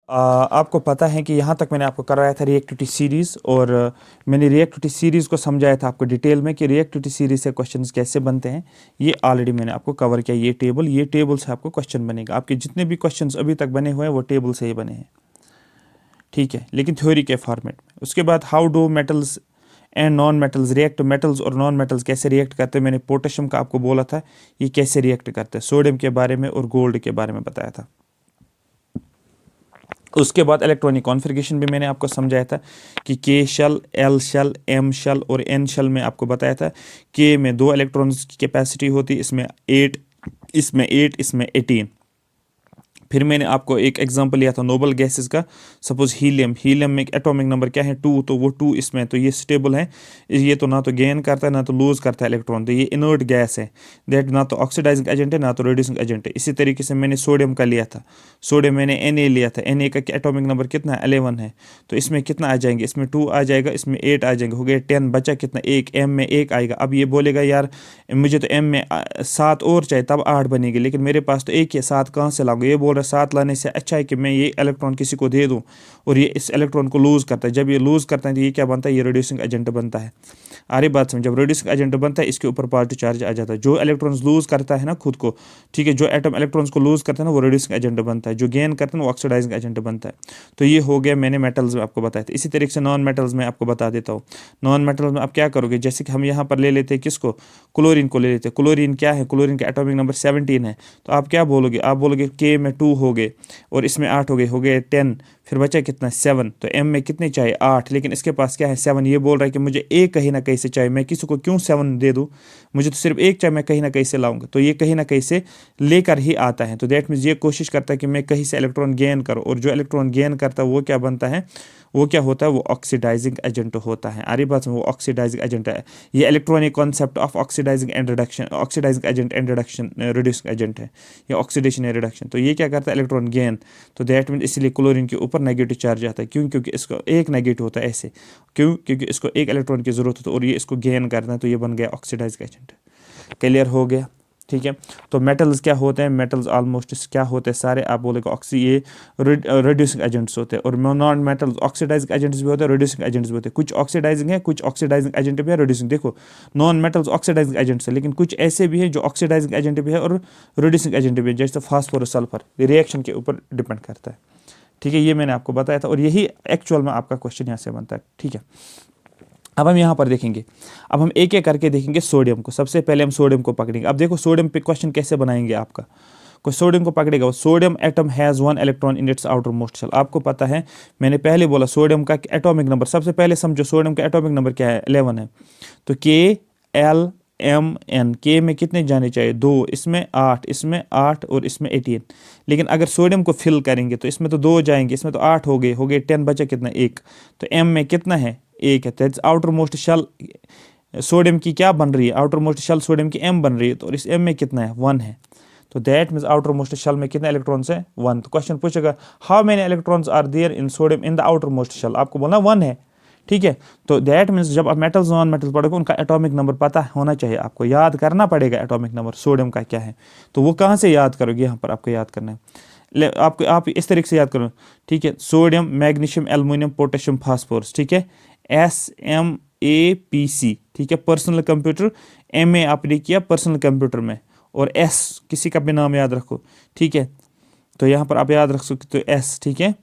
आपको पता है कि यहाँ तक मैंने आपको कराया था रिएक्टिविटी सीरीज़, और मैंने रिएक्टिविटी सीरीज़ को समझाया था आपको डिटेल में कि रिएक्टिविटी सीरीज़ से क्वेश्चंस कैसे बनते हैं। ये ऑलरेडी मैंने आपको कवर किया। ये टेबल से आपको क्वेश्चन बनेगा। आपके जितने भी क्वेश्चंस अभी तक बने हुए हैं वो टेबल से ही बने हैं, ठीक है, लेकिन थ्योरी के फॉर्मेट में। उसके बाद how do metals and non metals react, metals और नॉन मेटल्स कैसे रिएक्ट करते हैं। मैंने पोटेशियम का आपको बोला था ये कैसे रिएक्ट करते हैं, सोडियम के बारे में और गोल्ड के बारे में बताया था। उसके बाद इलेक्ट्रॉनिक कॉन्फ़िगरेशन भी मैंने आपको समझाया था कि K shell, L shell, M shell और एन शेल में आपको बताया था के में 2 इलेक्ट्रॉन्स की कैपेसिटी होती है, इसमें 8, इसमें 18। फिर मैंने आपको एक एग्जांपल लिया था नोबल गैसेस का। सपोज हीलियम में एटॉमिक नंबर क्या है 2, तो वो 2 इसमें, तो ये स्टेबल है। ये तो ना तो गेन करता है ना तो लूज करता है इलेक्ट्रॉन, तो ये इनर्ट गैस है। दैट ना तो ऑक्सीडाइजिंग एजेंट है ना तो रिड्यूसिंग एजेंट है। इसी तरीके से मैंने सोडियम का लिया था। सोडियम मैंने Na लिया था। Na का एटॉमिक नंबर कितना है 11 है। तो इसमें कितना आ जाएंगे, इसमें 2 आ जाएगा, इसमें 8 आ जाएंगे, हो गया 10। बचा कितना 1, M में 1 आएगा। अब ये बोलेगा यार मुझे तो M में 7 और चाहिए तब 8 बनेगी, लेकिन मेरे पास तो 1 ही है, 7 कहाँ से लाऊंगा। ये बोल रहा है 7 लाने से अच्छा है कि मैं ये इलेक्ट्रॉन किसी को दे दूं और ये इस इलेक्ट्रॉन को लूज करता है। जब ये लूज करता है तो ये क्या बनता है, ये रिड्यूसिंग एजेंट बनता है। आ रही बात समझ। जब रिड्यूसिंग एजेंट बनता है इसके ऊपर पॉजिटिव चार्ज आ जाता है। जो इलेक्ट्रॉन्स लूज करता है ना खुद को, ठीक है, जो एटम इलेक्ट्रॉन्स को लूज करता है ना वो रिड्यूसिंग एजेंट बनता है, जो गेन करता है ना वो ऑक्सीडाइजिंग एजेंट बनता है। तो ये हो गया, मैंने मेटल्स में आपको बताया था। इसी तरीके से नॉन मेटल्स में आपको बता देता हूँ। नॉन मेटल्स में आप क्या करोगे, जैसे कि हम यहाँ पर ले लेते हैं किसको, क्लोरीन को ले लेते हैं। क्लोरीन क्या है, क्लोरीन का एटॉमिक नंबर 17 है। तो आप क्या बोलोगे, आप बोलोगे के में 2 हो गए और इसमें 8 हो गए 10। फिर बचा कितना 7। तो एम में कितने चाहिए 8, लेकिन इसके पास क्या है 7। ये बोल रहा है कि मुझे एक कहीं ना कहीं से चाहिए, मैं किसी को क्यों 7 दे दूं, मुझे तो सिर्फ एक चाहिए, मैं कहीं ना कहीं से लाऊंगा। तो ये कहीं ना कहीं से लेकर ही आता है। तो दैट मीन्स ये कोशिश करता है कि मैं कहीं से इलेक्ट्रॉन गेन करूँ, और जो इलेक्ट्रॉन गेन करता है वो क्या बनता है, वो क्या होता है, वो ऑक्सीडाइजिंग एजेंट होता है। आरी बात में, वो ऑक्सीडाइजिंग एजेंट है। ये electronic concept of oxidising and reduction, oxidising agent and reduction, reducing agent है ये ऑक्सीडेशन या रिडक्शन। तो ये क्या करता है, इलेक्ट्रॉन गेन। तो दैट मीन इसलिए क्लोरीन के ऊपर नेगेटिव चार्ज आता है। क्यों, क्योंकि इसको एक नेगेटिव होता है ऐसे। क्यों, क्योंकि इसको एक इलेक्ट्रॉन की जरूरत होती है और ये इसको गेन करना है, तो ये बन गया ऑक्सीडाइजिंग एजेंट। क्लियर हो गया, ठीक है। तो मेटल्स क्या होते हैं, मेटल्स ऑलमोस्ट क्या होते हैं सारे, आप बोलेगा ये रिड्यूसिंग एजेंट्स होते हैं। और नॉन मेटल्स ऑक्सीडाइजिंग एजेंट्स भी होते हैं, रिड्यूसिंग एजेंट्स भी होते हैं। कुछ ऑक्सीडाइजिंग है, कुछ ऑक्सीडाइजिंग एजेंट भी है, रिड्यूसिंग। देखो नॉन मेटल्स ऑक्सीडाइजिंग एजेंट्स है, लेकिन कुछ ऐसे भी है जो ऑक्सीडाइजिंग एजेंट भी है और रिड्यूसिंग एजेंट भी है, जैसे फास्फोरस सल्फर। रिएक्शन के ऊपर डिपेंड करता है, ठीक है। ये मैंने आपको बताया था और यही एक्चुअल में आपका क्वेश्चन यहाँ से बनता है, ठीक है। अब हम यहाँ पर देखेंगे, अब हम एक एक करके देखेंगे सोडियम को। सबसे पहले हम सोडियम को पकड़ेंगे। अब देखो सोडियम पे क्वेश्चन कैसे बनाएंगे आपका, कोई सोडियम को पकड़ेगा। Sodium atom has 1 electron in its outermost shell. आपको पता है, मैंने पहले बोला सोडियम का एटॉमिक नंबर, सबसे पहले समझो सोडियम का एटॉमिक नंबर क्या है, 11 है। तो के, एल, एम, एन। के में कितने जाने चाहिए 2, इसमें 8, इसमें 8 और इसमें 18। लेकिन अगर सोडियम को फिल करेंगे तो इसमें तो 2 जाएंगे, इसमें तो 8 हो गए 10, बचा कितना 1। तो एम में कितना है 1 है। That's outermost shell sodium की क्या बन रही है, आउटर मोस्ट शेल सोडियम की एम बन रही है। तो इस एम में कितना है 1 है। तो that means outermost shell में कितने इलेक्ट्रॉन्स है 1। तो क्वेश्चन पूछेगा how many electrons are there in sodium in the outermost shell, आपको बोलना 1 है, ठीक है। तो दैट मीन्स जब आप मेटल्स नॉन मेटल्स पढ़ोगे उनका एटॉमिक नंबर पता होना चाहिए, आपको याद करना पड़ेगा एटॉमिक नंबर सोडियम का क्या है। तो वो कहाँ से याद करोगे, यहाँ पर आपको याद करना है। आप इस तरीके से याद करो, ठीक है। Sodium, magnesium, aluminium, potassium, phosphorus, ठीक है। SMAPC, ठीक है। पर्सनल कंप्यूटर, MA आपने किया पर्सनल कंप्यूटर में, और S किसी का भी नाम याद रखो, ठीक है। तो यहाँ पर आप याद रख सकते हो S, ठीक है।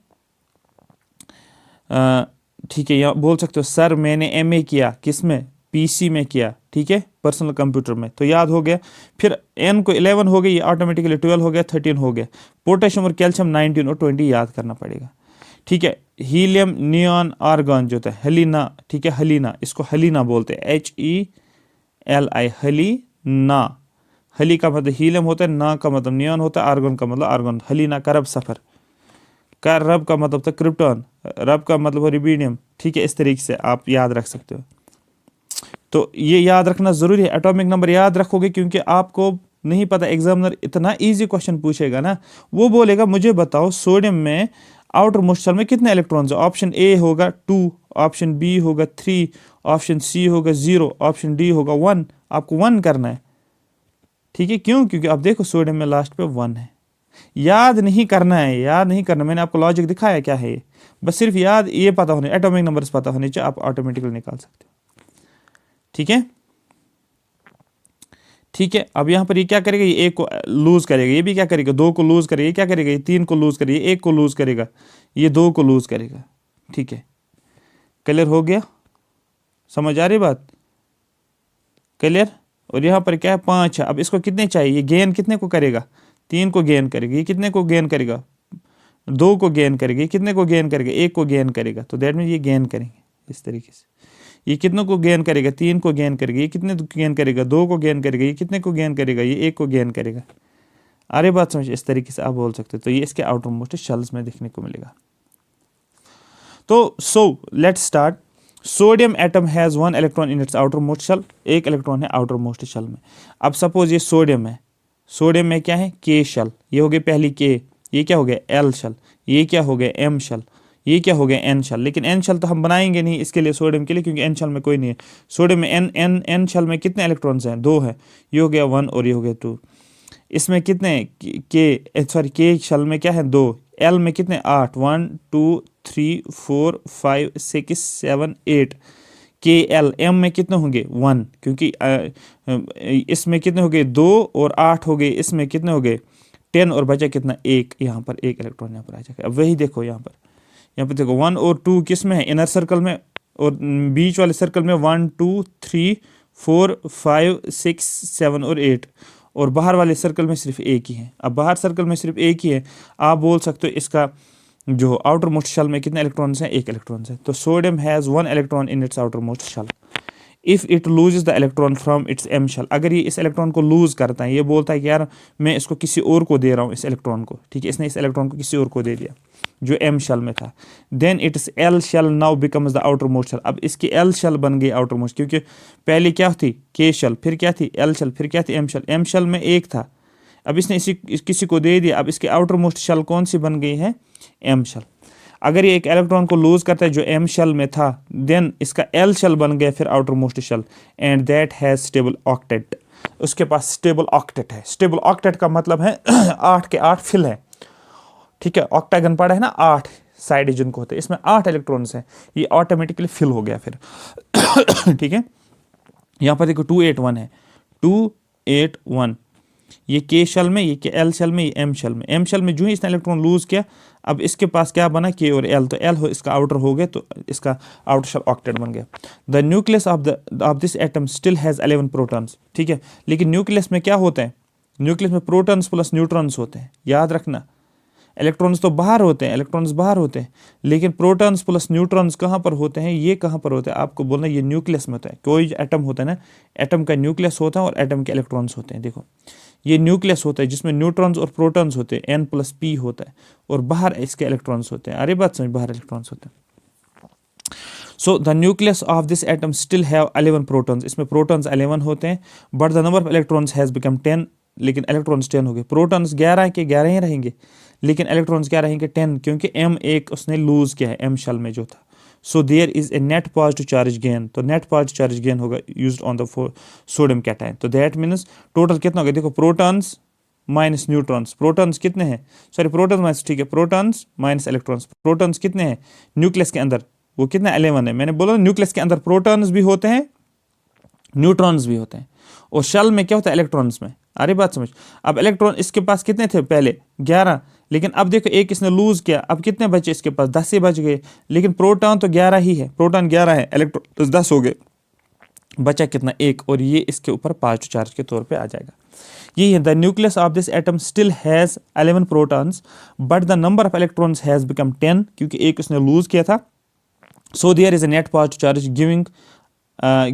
ठीक है, यहाँ बोल सकते हो सर मैंने MA किया किसमें, PC में किया, ठीक है, पर्सनल कंप्यूटर में। तो याद हो गया। फिर N को 11 हो गया, ये ऑटोमेटिकली 12 हो गया, 13 हो गया। पोटेशियम और कैल्शियम 19 और 20 याद करना पड़ेगा, ठीक है। हीलियम, नियॉन, आर्गन जो होता है हलीना, ठीक है, हलीना, इसको हलीना बोलते हैं, HELI, हलीना। हली का मतलब हीलियम होता है, ना का मतलब नियॉन होता है, आर्गन का मतलब आर्गन। हलीना का रब सफर, का रब का मतलब था क्रिप्टॉन, रब का मतलब रिबीडियम, ठीक है। इस तरीके से आप याद रख सकते हो। तो ये याद रखना जरूरी है, एटॉमिक नंबर याद रखोगे, क्योंकि आपको नहीं पता, एग्जामिनर इतना इजी क्वेश्चन पूछेगा ना, वो बोलेगा मुझे बताओ सोडियम में आउटर मोस्ट शेल में कितने इलेक्ट्रॉन्स है। ऑप्शन ए होगा 2, ऑप्शन बी होगा 3, ऑप्शन सी होगा 0, ऑप्शन डी होगा 1। आपको 1 करना है, ठीक है। क्यों, क्योंकि आप देखो सोडियम में लास्ट पे 1 है। याद नहीं करना है, याद नहीं करना, मैंने आपको लॉजिक दिखाया क्या है ये, बस सिर्फ याद ये पता होने, एटॉमिक नंबर्स पता होने चाहिए, आप ऑटोमेटिकली निकाल सकते हो। ठीक है, ठीक है। अब यहाँ पर ये क्या करेगा, ये एक को लूज करेगा, ये भी क्या करेगा, दो को लूज करेगा, ये क्या करेगा, ये तीन को लूज करेगा, ये एक को लूज करेगा, ये दो को लूज करेगा। ठीक है, क्लियर हो गया, समझ आ रही बात, क्लियर। और यहाँ पर क्या है, 5 है, अब इसको कितने चाहिए, ये गेन कितने को करेगा, 3 को गेन करेगा, ये कितने को गेन करेगा, 2 को गेन करेगा, ये कितने को गेन करेगा, 1 को गेन करेगा, तो दैट मीन ये गेन करेंगे इस तरीके से। ये कितनों को गेन करेगा, 3 को गेन करेगा, ये कितने गेन करेगा, 2 को गेन करेगा, ये कितने को गेन करेगा, ये 1 को गेन करेगा। अरे बात समझ, इस तरीके से आप बोल सकते हो। तो ये इसके आउटर मोस्ट शेल्स में देखने को मिलेगा। तो let's start. Sodium atom has 1 electron in its outermost shell, एक इलेक्ट्रॉन है आउटर मोस्ट शेल में। अब सपोज ये सोडियम है, सोडियम में क्या है, के शेल, ये हो गई पहली के, ये क्या हो गया एल शेल, ये क्या हो गया एम शेल, ये क्या हो गया एन शेल। लेकिन एन शेल तो हम बनाएंगे नहीं इसके लिए, सोडियम के लिए, क्योंकि एन शेल में कोई नहीं है। सोडियम में एन शेल में कितने इलेक्ट्रॉन्स हैं, 2 हैं, ये हो गया 1 और ये हो गया 2। इसमें कितने के शेल में क्या है, 2, एल में कितने 8, 1 2 3 4 5 6 7 8, के एल, एम में कितने होंगे 1, क्योंकि इसमें कितने हो गए 2 और 8 हो गए, इसमें कितने हो गए 10 और बचा कितना 1, यहाँ पर 1 इलेक्ट्रॉन यहाँ पर आ जाएगा। अब वही देखो यहाँ पर देखो 1 और 2 किस में है, इनर सर्कल में, और बीच वाले सर्कल में 1 2 3 4 5 6 7 और 8, और बाहर वाले सर्कल में सिर्फ एक ही है। अब बाहर सर्कल में सिर्फ एक ही है, आप बोल सकते हो इसका जो आउटर मोस्ट शेल में कितने इलेक्ट्रॉन्स हैं, 1 इलेक्ट्रॉन्स है। तो sodium has 1 electron in its outermost shell if it loses the electron from its M shell. अगर ये इस इलेक्ट्रॉन को लूज करता है, ये बोलता है कि यार मैं इसको किसी और को दे रहा हूँ इस इलेक्ट्रॉन को, ठीक है, इसने इस इलेक्ट्रॉन को किसी और को दे दिया जो एम शेल में था, then its L shell now becomes the outermost shell. अब इसकी एल शेल बन गई आउटर मोस्ट, क्योंकि पहले क्या थी के शेल, फिर क्या थी एल शेल, फिर क्या थी एम शेल। एम शेल में एक था, अब इसने किसी को दे दिया, अब इसकी आउटर मोस्ट शेल कौन सी बन गई है, एम शेल। अगर ये एक इलेक्ट्रॉन को लूज करता है जो एम शेल में था, देन इसका एल शेल बन गया फिर outermost shell, and that has stable octet. उसके पास स्टेबल ऑक्टेट है। स्टेबल ऑक्टेट का मतलब है 8 के 8 फिल है, ठीक है। ऑक्टागन पड़ा है ना, 8 साइड जिनको होते हैं, इसमें 8 इलेक्ट्रॉन्स हैं, ये ऑटोमेटिकली फिल हो गया फिर ठीक है। यहाँ पर देखो 281 है, 281, ये के शेल में, ये के एल शेल में, ये एम शेल में। एम शेल में जो ही इसने इलेक्ट्रॉन लूज किया, अब इसके पास क्या बना, के और एल, तो एल हो इसका आउटर हो गया, तो इसका आउटर शेल ऑक्टेट बन गया। The nucleus of this atom still has 11 protons, ठीक है। लेकिन न्यूक्लियस में क्या होता है, न्यूक्लियस में प्रोटॉन्स प्लस न्यूट्रॉन्स होते हैं, याद रखना। इलेक्ट्रॉन्स तो बाहर होते हैं, इलेक्ट्रॉन्स बाहर होते हैं, लेकिन प्रोटॉन्स प्लस न्यूट्रॉन्स कहाँ पर होते हैं, ये कहाँ पर होते हैं, आपको बोलना ये न्यूक्लियस में होता है। कोई एटम होता है ना, एटम का न्यूक्लियस होता है और एटम के इलेक्ट्रॉन्स होते हैं। देखो ये न्यूक्लियस होता है जिसमें न्यूट्रॉन्स और प्रोटॉन्स होते हैं, N+P होता है, और बाहर इसके इलेक्ट्रॉन्स होते हैं। अरे बात समझ, बाहर इलेक्ट्रॉन्स होते हैं। So the nucleus of this atom still have 11 protons, इसमें प्रोटॉन्स 11 होते हैं, but the number of electrons has become 10, लेकिन इलेक्ट्रॉन्स 10 हो गए। प्रोटॉन्स 11 के 11 ही रहेंगे, लेकिन इलेक्ट्रॉन्स क्या रहेंगे 10, क्योंकि M एक उसने लूज किया है एम शेल में जो था। So there is a net positive charge gain, तो नेट पॉजिटिव चार्ज गेन होगा used on the sodium cation. तो दैट मीन्स टोटल कितना होगा, देखो प्रोटॉन्स माइनस न्यूट्रॉन्स, प्रोटॉन्स कितने हैं, सॉरी प्रोटॉन्स माइनस, ठीक है, प्रोटॉन्स माइनस इलेक्ट्रॉन्स। प्रोटॉन्स कितने हैं न्यूक्लियस के अंदर, वो कितना 11 है। मैंने बोला न्यूक्लियस के अंदर प्रोटॉन्स भी होते हैं, न्यूट्रॉन्स भी होते हैं, और शेल में क्या होता है इलेक्ट्रॉन्स में। अरे बात समझ। अब इलेक्ट्रॉन इसके पास कितने थे पहले, 11, लेकिन अब देखो एक इसने लूज किया, अब कितने बचे इसके पास, 10 ही बच गए, लेकिन प्रोटॉन तो 11 ही है, प्रोटॉन 11 है, इलेक्ट्रॉन 10 हो गए, बचा कितना 1, और ये इसके ऊपर पॉजिटिव चार्ज के तौर पे आ जाएगा। ये है the nucleus of this atom still has 11 protons, but the number of electrons has become 10, क्योंकि एक इसने लूज किया था। So there is a net positive charge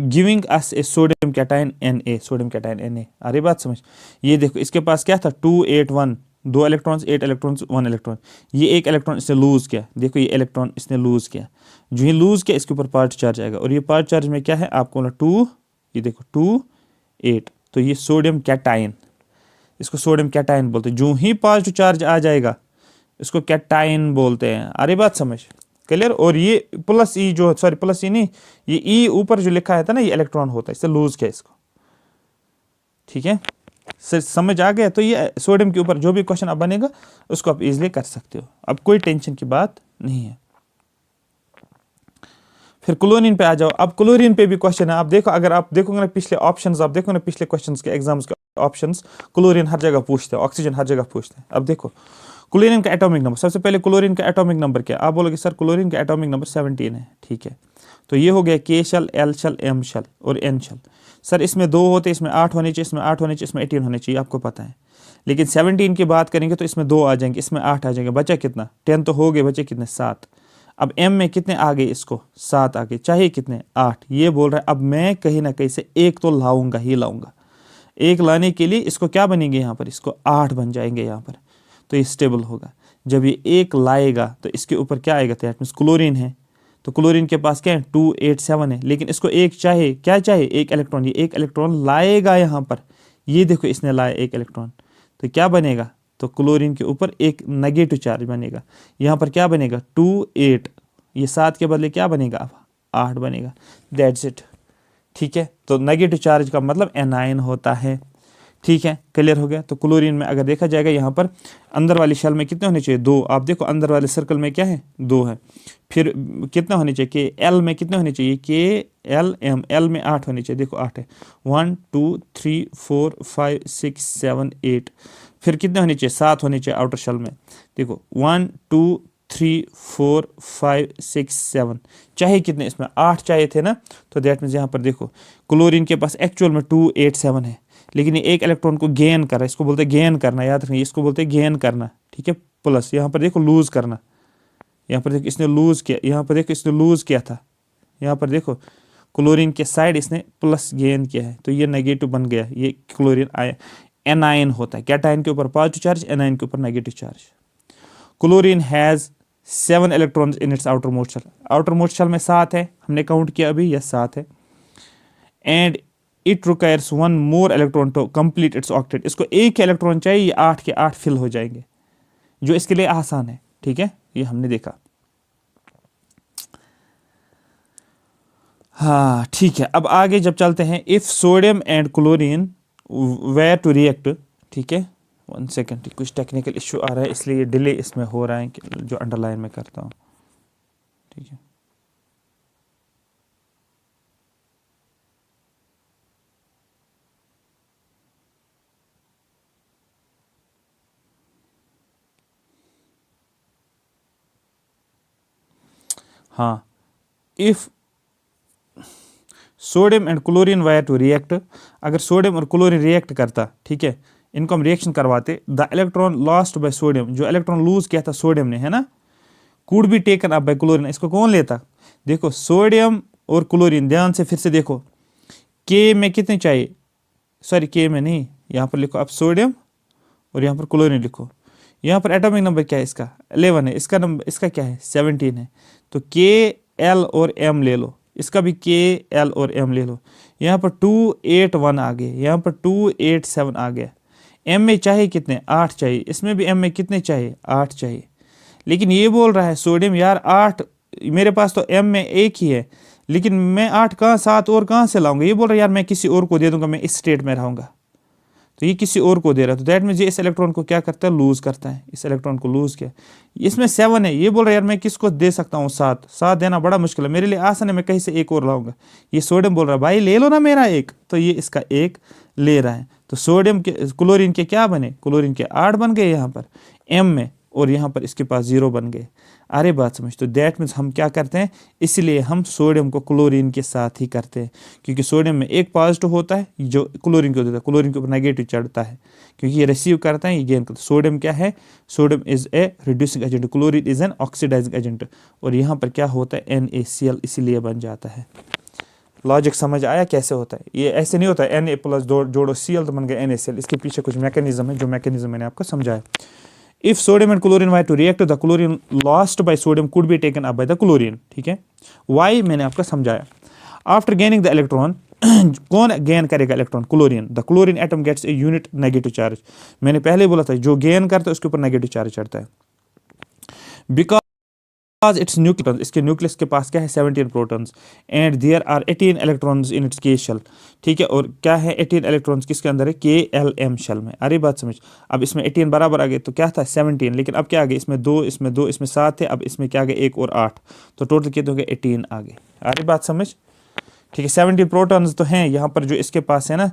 giving us a sodium cation Na, sodium cation Na। अरे बात समझ। ये देखो इसके पास क्या था 281, 2 इलेक्ट्रॉन्स, 8 इलेक्ट्रॉन्स, 1 इलेक्ट्रॉन, ये एक इलेक्ट्रॉन इसने लूज किया, देखो ये इलेक्ट्रॉन इसने लूज किया, जो ये लूज किया इसके ऊपर पॉजिटिव चार्ज आएगा, और ये पॉजिटिव चार्ज में क्या है आपको बोला 2, ये देखो 2 8, तो ये सोडियम कैटायन, इसको सोडियम कैटायन बोलते हैं। जो ही पॉजिटिव चार्ज आ जाएगा इसको कैटायन बोलते हैं। अरे बात समझ, क्लियर। और ये प्लस ई जो, सॉरी प्लस ई नहीं, ये ई ऊपर जो लिखा है था ना, ये इलेक्ट्रॉन होता है, इससे लूज किया इसको, ठीक है। समझ आ गया? तो ये सोडियम के ऊपर जो भी क्वेश्चन अब बनेगा उसको आप इजीली कर सकते हो, अब कोई टेंशन की बात नहीं है। फिर क्लोरीन पे आ जाओ। अब क्लोरीन पे भी क्वेश्चन है। आप देखो, अगर आप देखोगे ना पिछले ऑप्शंस, आप देखो ना पिछले क्वेश्चंस के एग्जाम्स के ऑप्शंस, क्लोरीन हर जगह पूछते हैं, ऑक्सीजन हर जगह पूछते हैं। अब देखो क्लोरीन का एटॉमिक नंबर, सबसे पहले क्लोरीन का एटॉमिक नंबर क्या? आप बोलोगे सर क्लोरीन का एटॉमिक नंबर 17 है, ठीक है। तो ये हो गया K shell, L shell, M shell और एन शेल। सर इसमें 2 होते, इसमें 8 होने चाहिए, इसमें 8 होने चाहिए, इसमें 18 होने चाहिए, आपको पता है। लेकिन 17 की बात करेंगे तो इसमें 2 आ जाएंगे, इसमें 8 आ जाएंगे, बचा कितना? 10 तो हो गए, बचे कितने? 7। अब एम में कितने आ गए? इसको 7 आ गए, चाहिए कितने? 8। ये बोल रहा है अब मैं कहीं ना कहीं से एक तो लाऊंगा ही लाऊंगा। एक लाने के लिए इसको क्या बनेंगे यहाँ पर? इसको 8 बन जाएंगे यहाँ पर, तो ये स्टेबल होगा। जब ये एक लाएगा तो इसके ऊपर क्या आएगा? दैट मीन्स क्लोरीन है, तो क्लोरीन के पास क्या है? 287 है, लेकिन इसको एक चाहिए, क्या चाहिए? एक इलेक्ट्रॉन। ये एक इलेक्ट्रॉन लाएगा यहाँ पर, ये देखो इसने लाया एक इलेक्ट्रॉन, तो क्या बनेगा? तो क्लोरीन के ऊपर एक नेगेटिव चार्ज बनेगा। यहाँ पर क्या बनेगा? 28, ये 7 के बदले क्या बनेगा? अब 8 बनेगा। दैट्स इट, ठीक है। तो नेगेटिव चार्ज का मतलब एनायन होता है, ठीक है। क्लियर हो गया? तो क्लोरीन में अगर देखा जाएगा यहाँ पर अंदर वाली शेल में कितने होने चाहिए? 2। आप देखो अंदर वाले सर्कल में क्या है? 2 है। फिर कितना होने चाहिए? के एल में कितने होने चाहिए? के एल एम, एल में 8 होने चाहिए, देखो 8 है। 1 2 3 4 5 6 7 8। फिर कितने होने चाहिए? 7 होने चाहिए आउटर शेल में, देखो 1 2 3 4 5 6 7। चाहिए कितने? इसमें 8 चाहिए थे ना, तो दैट मीन्स यहाँ पर देखो क्लोरीन के पास एक्चुअल में 287 है, लेकिन ये एक इलेक्ट्रॉन को गेन कर रहा है, इसको बोलते हैं गेन करना, याद रखना, इसको बोलते हैं गेन करना, ठीक है। प्लस यहाँ पर देखो लूज करना, यहाँ पर देखो इसने लूज किया, यहाँ पर देखो इसने लूज किया था, यहाँ पर देखो क्लोरीन के साइड इसने प्लस गेन किया है, तो ये नेगेटिव बन गया, ये क्लोरीन आया। एनायन होता है, कैटायन के ऊपर पॉजिटिव चार्ज, एनायन के ऊपर negative charge. Chlorine has 7 electrons in its outermost shell. Outermost shell में 7 है, हमने काउंट किया अभी, यस 7 है। And it requires 1 more electron to complete its octet. इसको एक इलेक्ट्रॉन चाहिए, ये 8 के 8 फिल हो जाएंगे, जो इसके लिए आसान है, ठीक है। ये हमने देखा, हाँ ठीक है। अब आगे जब चलते हैं, if sodium and chlorine were to react, ठीक है। 1 सेकेंड, कुछ टेक्निकल इश्यू आ रहा है इसलिए डिले इसमें हो रहा है, जो अंडरलाइन में करता हूँ, ठीक है। हाँ, if sodium and chlorine were to react, अगर सोडियम और क्लोरीन रिएक्ट करता, ठीक है, इनको हम रिएक्शन करवाते, the electron lost by sodium, जो इलेक्ट्रॉन लूज किया था सोडियम ने, है ना, could be taken up by chlorine, इसको कौन लेता? देखो सोडियम और क्लोरीन, ध्यान से फिर से देखो, के में कितने चाहिए? सॉरी के में नहीं, यहाँ पर लिखो आप सोडियम और यहाँ पर क्लोरीन लिखो। यहाँ पर एटॉमिक नंबर क्या है इसका? 11 है। इसका नंबर, इसका क्या है? 17 है। तो के एल और एम ले लो, इसका भी के एल और एम ले लो। यहाँ पर 281 आ गए, यहाँ पर 287 आ गया। एम में चाहिए कितने? 8 चाहिए। इसमें भी एम में कितने चाहिए? 8 चाहिए। लेकिन ये बोल रहा है सोडियम, यार 8 मेरे पास तो एम में एक ही है, लेकिन मैं 8 कहाँ, 7 और कहाँ से लाऊंगा? ये बोल रहा है यार मैं किसी और को दे दूंगा, मैं इस स्टेट में रहूंगा, तो ये किसी और को दे रहा है, तो दैट मीन्स ये इस इलेक्ट्रॉन को क्या करता है? लूज करता है, इस इलेक्ट्रॉन को लूज किया। इसमें 7 है, ये बोल रहा है यार मैं किसको दे सकता हूँ? 7 देना बड़ा मुश्किल है मेरे लिए, आसान है, मैं कहीं से एक और लाऊंगा। ये सोडियम बोल रहा है भाई ले लो ना मेरा एक, तो ये इसका एक ले रहा है। तो सोडियम के, क्लोरीन के क्या बने? क्लोरीन के 8 बन गए यहाँ पर एम में, और यहाँ पर इसके पास 0 बन गए। अरे बात समझ? तो दैट मीन्स हम क्या करते हैं, इसलिए हम सोडियम को क्लोरीन के साथ ही करते हैं, क्योंकि सोडियम में एक पॉजिटिव होता है जो क्लोरीन को देता है, क्लोरीन के ऊपर नेगेटिव चढ़ता है, क्योंकि ये रिसीव करता है, ये गेन करता है। सोडियम क्या है? Sodium is a reducing agent, chlorine is an oxidising agent, और यहाँ पर क्या होता है? NaCl, इसीलिए बन जाता है। लॉजिक समझ आया कैसे होता है? ये ऐसे नहीं होता है Na+ जोड़ो Cl तो बन गया NaCl, इसके पीछे कुछ मैकेनिज्म है, जो मैकेनिज्म मैंने आपको समझाया। If sodium and chlorine were to react, the chlorine lost by sodium could be taken up by the chlorine, ठीक है। Why मैंने आपको समझाया। After gaining the electron, कौन गेन करेगा electron? Chlorine. The chlorine atom gets a unit negative charge. मैंने पहले बोला था जो गेन करता है उसके ऊपर नेगेटिव चार्ज चढ़ता है, बिकॉज इट्स न्यूक्लियस, इसके न्यूक्लियस के पास क्या है 17 protons and there are 18 electrons in its K shell. ठीक है, और क्या है 18 इलेक्ट्रॉन्स किसके अंदर है, के एल एम शेल में। अरे बात समझ, अब इसमें 18 बराबर आ गए तो क्या था 17, लेकिन अब क्या आ गए इसमें 2, इसमें 2, इसमें 7 है, अब इसमें क्या आ गए 1 और 8, तो टोटल कितने हो गए 18 आ गए। अरे बात समझ, ठीक है 17 प्रोटॉन्स तो हैं यहाँ पर जो इसके पास है ना,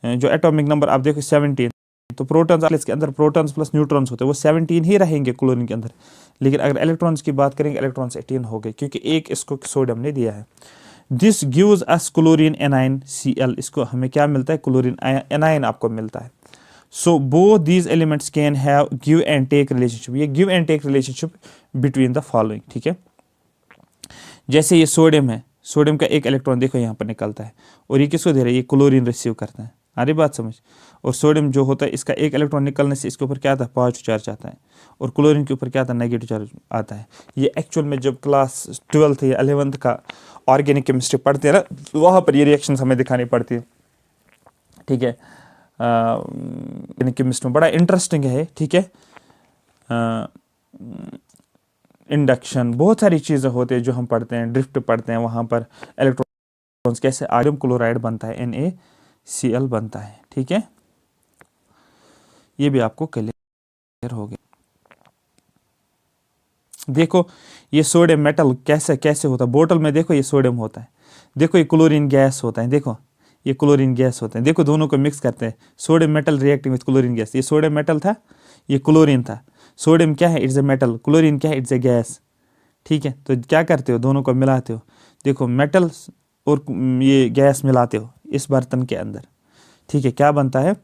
जो एटॉमिक नंबर आप देखो 17, तो प्रोटॉन्स इसके अंदर प्रोटॉन्स प्लस न्यूट्रॉन्स होते हैं वो 17 ही रहेंगे क्लोरीन के अंदर, लेकिन अगर इलेक्ट्रॉन्स की बात करेंगे इलेक्ट्रॉन्स 18 हो गए क्योंकि एक इसको सोडियम ने दिया है। This gives us chlorine A9 Cl, इसको हमें क्या मिलता है क्लोरीन एनाइन आपको मिलता है। So both these elements can have give and take relationship, ये give and take relationship between the following. ठीक है, जैसे ये सोडियम है, सोडियम का एक इलेक्ट्रॉन देखो यहाँ पर निकलता है और ये किसको दे रहा है, ये क्लोरीन रिसीव करता है। अरे बात समझ, और सोडियम जो होता है इसका एक इलेक्ट्रॉन निकलने से इसके ऊपर क्या आता है पॉजिटिव चार्ज आता है, और क्लोरीन के ऊपर क्या आता है नेगेटिव चार्ज आता है। ये एक्चुअल में जब क्लास 12th या 11th का ऑर्गेनिक केमिस्ट्री पढ़ते हैं ना, वहाँ पर ये रिएक्शन हमें दिखानी पड़ती है। ठीक है, ऑर्गेनिक केमिस्ट्री में बड़ा इंटरेस्टिंग है। ठीक है, इंडक्शन बहुत सारी चीज़ें होती है जो हम पढ़ते हैं, ड्रिफ्ट पढ़ते हैं, वहाँ पर इलेक्ट्रॉन्स कैसे आयरन क्लोराइड बनता है NaCl बनता है। ठीक है, ये भी आपको क्लियर हो गया। देखो ये सोडियम मेटल कैसे कैसे होता है, बोतल में देखो ये सोडियम होता है, देखो ये क्लोरीन गैस होता है, देखो ये क्लोरीन गैस होता है, देखो दोनों को मिक्स करते हैं, sodium metal reacting with chlorine gas, ये सोडियम मेटल था, ये क्लोरीन था। सोडियम क्या है, इट्स ए मेटल, क्लोरीन क्या है, इट्स ए गैस। ठीक है, तो क्या करते हो दोनों को मिलाते हो, देखो मेटल और ये गैस मिलाते हो इस बर्तन के अंदर। ठीक है, क्या बनता है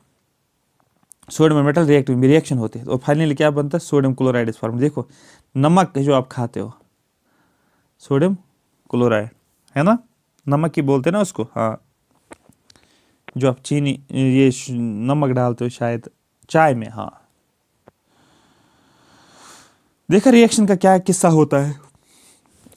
सोडियम और मेटल रिएक्टिव में रिएक्शन होती है और फाइनली क्या बनता है सोडियम क्लोराइड इस फॉर्म। देखो नमक जो आप खाते हो सोडियम क्लोराइड है ना, नमक ही बोलते हैं ना उसको, हाँ, जो आप चीनी ये नमक डालते हो शायद चाय में। हाँ, देखा रिएक्शन का क्या किस्सा होता है।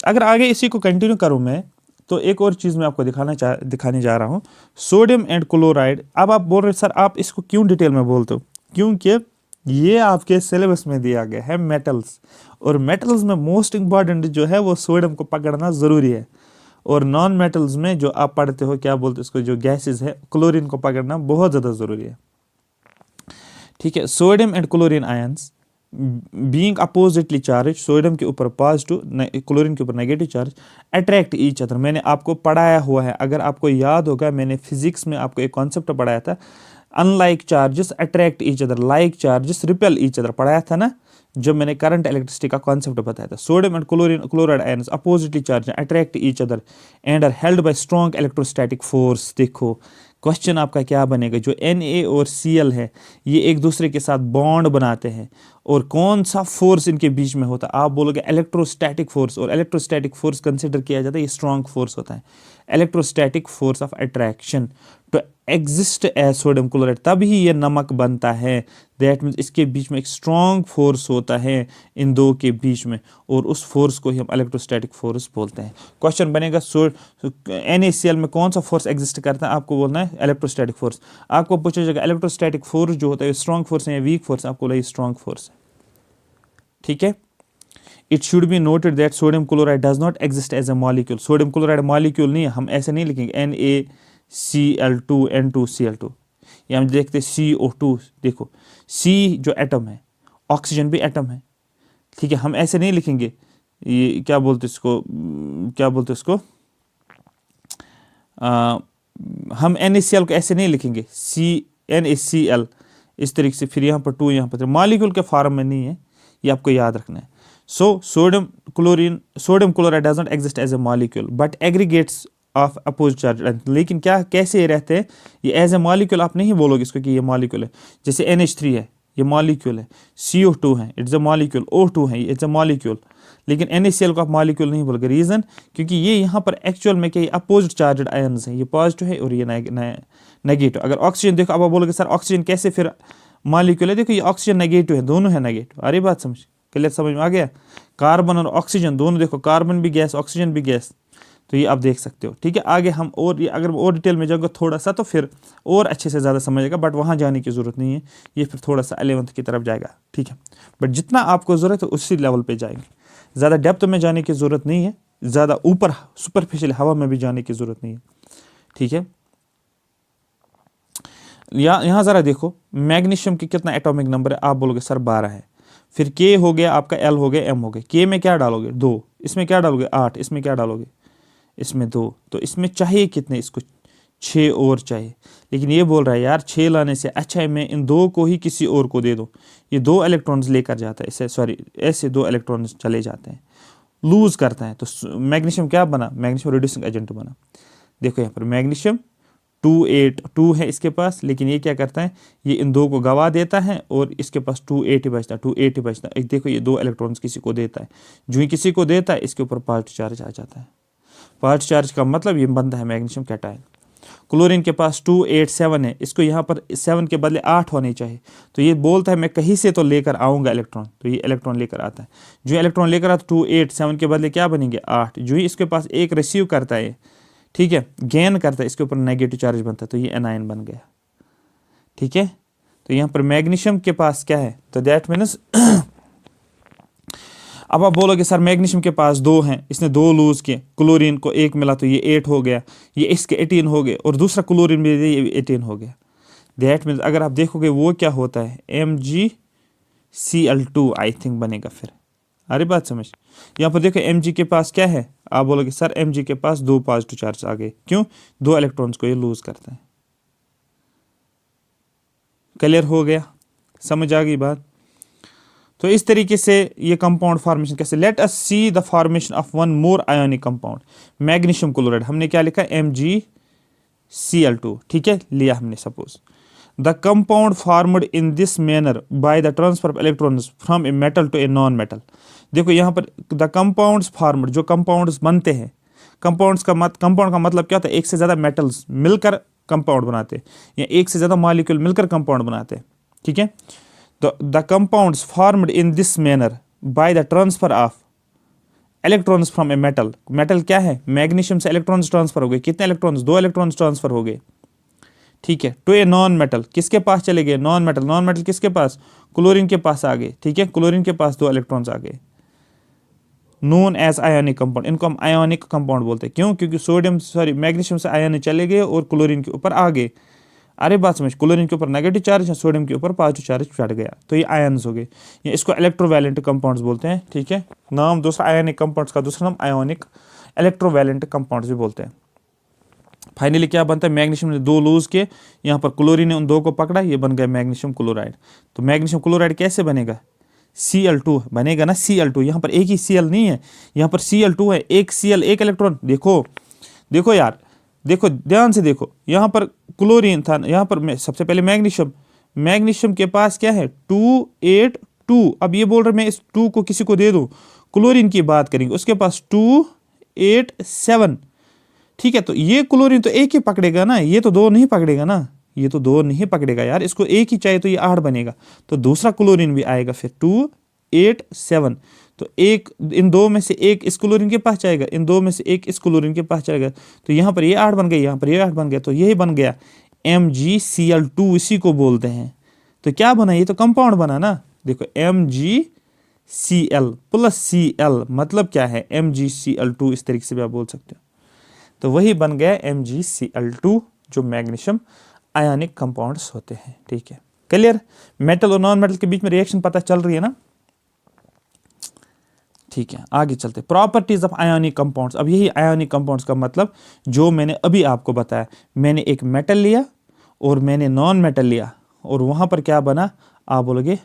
अगर आगे इसी को कंटिन्यू करूं मैं तो एक और चीज़ मैं आपको दिखाने जा रहा हूं, सोडियम एंड क्लोराइड। अब आप बोल रहे सर आप इसको क्यों डिटेल में बोलते हो, क्योंकि ये आपके सिलेबस में दिया गया है मेटल्स, और मेटल्स में मोस्ट इंपॉर्टेंट जो है वो सोडियम को पकड़ना ज़रूरी है, और नॉन मेटल्स में जो आप पढ़ते हो क्या बोलते हो इसको, जो गैसेस है क्लोरीन को पकड़ना बहुत ज़्यादा ज़रूरी है। ठीक है, sodium and chlorine ions being oppositely charge, sodium के ऊपर पॉजिटिव, क्लोरीन के ऊपर negative charge, attract each other. मैंने आपको पढ़ाया हुआ है, अगर आपको याद होगा मैंने फिजिक्स में आपको एक कॉन्सेप्ट पढ़ाया था, unlike charges attract each other, like charges repel each other, पढ़ाया था ना जब मैंने करंट इलेक्ट्रिसिटी का कॉन्सेप्ट बताया था। Sodium and chloride ions oppositely charge attract each other and are held by strong electrostatic force. देखो क्वेश्चन आपका क्या बनेगा, जो Na और Cl है ये एक दूसरे के साथ बॉन्ड बनाते हैं, और कौन सा फोर्स इनके बीच में होता है, आप बोलोगे इलेक्ट्रोस्टैटिक फोर्स, और इलेक्ट्रोस्टैटिक फोर्स कंसिडर किया जाता है ये स्ट्रॉन्ग फोर्स होता है, electrostatic force of attraction to exist as sodium chloride, तभी ये नमक बनता है। दैट मीन्स इसके बीच में एक स्ट्रॉन्ग फोर्स होता है इन दो के बीच में, और उस फोर्स को ही हम इलेक्ट्रोस्टैटिक फोर्स बोलते हैं। क्वेश्चन बनेगा NaCl में कौन सा फोर्स एग्जिस्ट करता है, आपको बोलना है इलेक्ट्रोस्टैटिक फोर्स। आपको पूछा जाएगा इलेक्ट्रोस्टैटिक फोर्स जो होता है स्ट्रॉन्ग फोर्स है या वीक फोर्स, आपको बोला स्ट्रॉन्ग फोर्स है। ठीक है, it should be noted that sodium chloride does not exist as a molecule, sodium chloride molecule नहीं है, हम ऐसे नहीं लिखेंगे NaCl2 N2Cl2, या हम देखते CO2, देखो C जो एटम है, ऑक्सीजन भी एटम है। ठीक है, हम ऐसे नहीं लिखेंगे, ये क्या बोलते इसको, क्या बोलते इसको, हम NaCl को ऐसे नहीं लिखेंगे NaCl इस तरीके से, फिर यहाँ पर 2 यहाँ पर, मॉलिक्यूल के फॉर्म में नहीं है, ये आपको याद रखना है। So sodium chloride does not exist as a molecule but aggregates of opposite charge, लेकिन क्या कैसे ये रहते हैं, ये एज ए मॉलिक्यूल आप नहीं बोलोगे इसको कि ये मॉलिक्यूल है, जैसे NH3 है ये मॉलिक्यूल है, CO2 है इट्स अ मॉलिक्यूल, O2 है इट्स अ मॉलिक्यूल, लेकिन NaCl को आप मॉलिक्यूल नहीं बोलोगे। रीज़न क्योंकि ये यहाँ पर एक्चुअल में क्या अपोजिट चार्जड आयन्स हैं, ये पॉजिटिव है और ये नेगेटिव। अगर ऑक्सीजन देखो, अब आप बोलोगे सर ऑक्सीजन कैसे फिर मॉलिक्यूल है, देखो ये ऑक्सीजन नेगेटिव है, दोनों है नेगेटिव। अरे बात क्लियर समझ में आ गया, कार्बन और ऑक्सीजन दोनों, देखो कार्बन भी गैस ऑक्सीजन भी गैस, तो ये आप देख सकते हो। ठीक है, आगे हम और ये अगर और डिटेल में जाऊँगा थोड़ा सा तो फिर और अच्छे से ज़्यादा समझेगा, बट वहाँ जाने की ज़रूरत नहीं है, ये फिर थोड़ा सा 11th की तरफ जाएगा। ठीक है, बट जितना आपको ज़रूरत है उसी लेवल पे जाएंगे। ज़्यादा डेप्थ में जाने की ज़रूरत नहीं है, ज़्यादा ऊपर सुपरफिशियल हवा में भी जाने की ज़रूरत नहीं है, ठीक है। यहाँ ज़रा देखो मैग्नीशियम की कितना एटॉमिक नंबर है, आप बोलोगे सर 12 है। फिर के हो गया आपका, एल हो गया, एम हो गया। के में क्या डालोगे 2, इसमें क्या डालोगे 8, इसमें क्या डालोगे, इसमें 2। तो इसमें चाहिए कितने, इसको 6 और चाहिए। लेकिन ये बोल रहा है यार 6 लाने से अच्छा है मैं इन 2 को ही किसी और को दे दूँ। ये 2 इलेक्ट्रॉन्स लेकर जाता है, इससे सॉरी ऐसे 2 इलेक्ट्रॉन्स चले जाते हैं, लूज करता है। तो मैग्नीशियम क्या बना, मैग्नीशियम रिड्यूसिंग एजेंट बना। देखो यहाँ पर मैग्नीशियम 2 है इसके पास, लेकिन ये क्या करता है, ये इन 2 को गवा देता है और इसके पास 2 8 ही बचता है, 2 8 ही बचता है। देखो ये 2 इलेक्ट्रॉन्स किसी को देता है, जो ही किसी को देता है इसके ऊपर पॉजिटिव चार्ज आ जाता है। पॉजिटिव चार्ज का मतलब ये बनता है मैग्नीशियम कैटायन। क्लोरीन के पास 2 8 7 है, इसको यहाँ पर 7 के बदले 8 होने चाहिए। तो ये बोलता है मैं कहीं से तो लेकर आऊँगा इलेक्ट्रॉन, तो ये इलेक्ट्रॉन लेकर आता है। जो इलेक्ट्रॉन लेकर आता है 2 8 7 के बदले क्या बनेंगे 8। जो ही इसके पास एक रिसीव करता है, ठीक है, गेन करता है, इसके ऊपर नेगेटिव चार्ज बनता है, तो ये एनायन बन गया, ठीक है। तो यहाँ पर मैग्नीशियम के पास क्या है, तो दैट मीन्स अब आप बोलोगे सर मैग्नीशियम के पास 2 हैं, इसने 2 लूज किए, क्लोरीन को 1 मिला तो ये 8 हो गया, ये इसके 18 हो गए, और दूसरा क्लोरीन भी ये 18 हो गया। दैट मीन्स अगर आप देखोगे वो क्या होता है MgCl2 आई थिंक बनेगा फिर। अरे बात समझ, यहाँ पर देखो Mg के पास क्या है, आप बोलोगे सर Mg के पास 2 पॉजिटिव चार्ज आ गए, क्यों, 2 इलेक्ट्रॉन्स को ये लूज करता है। क्लियर हो गया, समझ आ गई बात। तो इस तरीके से ये कंपाउंड फॉर्मेशन कैसे, let us see the formation of one more ionic compound magnesium chloride. हमने क्या लिखा MgCl2, ठीक है, लिया हमने suppose. The compound formed in this manner by the transfer of electrons from a metal to a non metal. देखो यहाँ पर द कंपाउंड्स फॉर्मड, जो कंपाउंड्स बनते हैं, कंपाउंड का मतलब क्या होता है, एक से ज़्यादा मेटल्स मिलकर कंपाउंड बनाते हैं, या एक से ज़्यादा मॉलिक्यूल मिलकर कंपाउंड बनाते हैं, ठीक है। तो the compounds formed in this manner by the transfer of electrons from a metal. Metal क्या है, मैग्नीशियम से इलेक्ट्रॉन्स ट्रांसफर हो गए, कितने इलेक्ट्रॉन्स, 2 इलेक्ट्रॉन्स ट्रांसफर हो गए, ठीक है, टू ए नॉन मेटल, किसके पास चले गए, नॉन मेटल। नॉन मेटल किसके पास, क्लोरीन के पास आ गए, ठीक है, क्लोरीन के पास 2 इलेक्ट्रॉन्स आ गए, नोन एज आयोनिक कंपाउंड। इनको हम आयोनिक कंपाउंड बोलते हैं, क्यों, क्योंकि मैग्नीशियम से आयन चले गए और क्लोरीन के ऊपर आ गए। अरे बात समझ, क्लोरीन के ऊपर नेगेटिव चार्ज है, सोडियम के ऊपर पॉजिटिव चार्ज चढ़ गया, तो ये आयन्स हो गए, या इसको इलेक्ट्रोवैलेंट कंपाउंड्स बोलते हैं, ठीक है। नाम दूसरा आयोनिक कंपाउंड्स का दूसरा नाम आयोनिक इलेक्ट्रोवैलेंट कंपाउंड्स भी बोलते हैं। फाइनली क्या बनता है, मैग्नीशियम ने 2 लूज किए, यहाँ पर क्लोरीन ने उन 2 को पकड़ा, ये बन गया मैग्नीशियम क्लोराइड। तो मैग्नीशियम क्लोराइड कैसे बनेगा, Cl2 बनेगा ना, Cl2। यहाँ पर एक ही Cl नहीं है, यहाँ पर Cl2 है, एक Cl एक इलेक्ट्रॉन। देखो यार, देखो ध्यान से देखो, यहाँ पर क्लोरीन था, यहाँ पर सबसे पहले मैग्नीशियम के पास क्या है 2 8 2। अब ये बोल रहे मैं इस 2 को किसी को दे दूं, क्लोरीन की बात करेंगे, उसके पास 2 8 7, ठीक है। तो ये क्लोरीन तो एक ही पकड़ेगा ना, ये तो 2 नहीं पकड़ेगा ना, ये तो 2 नहीं पकड़ेगा यार, इसको एक ही चाहिए, तो ये 8 बनेगा। तो दूसरा क्लोरीन भी आएगा फिर 2 8 7। तो एक इन 2 में से एक इस क्लोरीन के पास जाएगा, इन 2 में से एक इस क्लोरीन के पास जाएगा, तो यहाँ पर ये 8 बन गया, यहाँ पर ये 8 बन गया, तो यही बन गया MgCl2, इसी को बोलते हैं। तो क्या बना, ये तो कंपाउंड बना ना। देखो MgCl प्लस Cl मतलब क्या है, MgCl2, इस तरीके से भी आप बोल सकते हो। तो वही बन गया MgCl2, जो मैग्नीशियम आयनिक कंपाउंड्स होते हैं, ठीक है। क्लियर, मेटल और नॉन मेटल के बीच में रिएक्शन पता चल रही है ना, ठीक है। आगे चलते, प्रॉपर्टीज ऑफ आयोनिक कंपाउंड्स। अब यही आयोनिक कंपाउंड्स का मतलब जो मैंने अभी आपको बताया, मैंने एक मेटल लिया और मैंने नॉन मेटल लिया, और वहां पर क्या बना, आप बोलोगे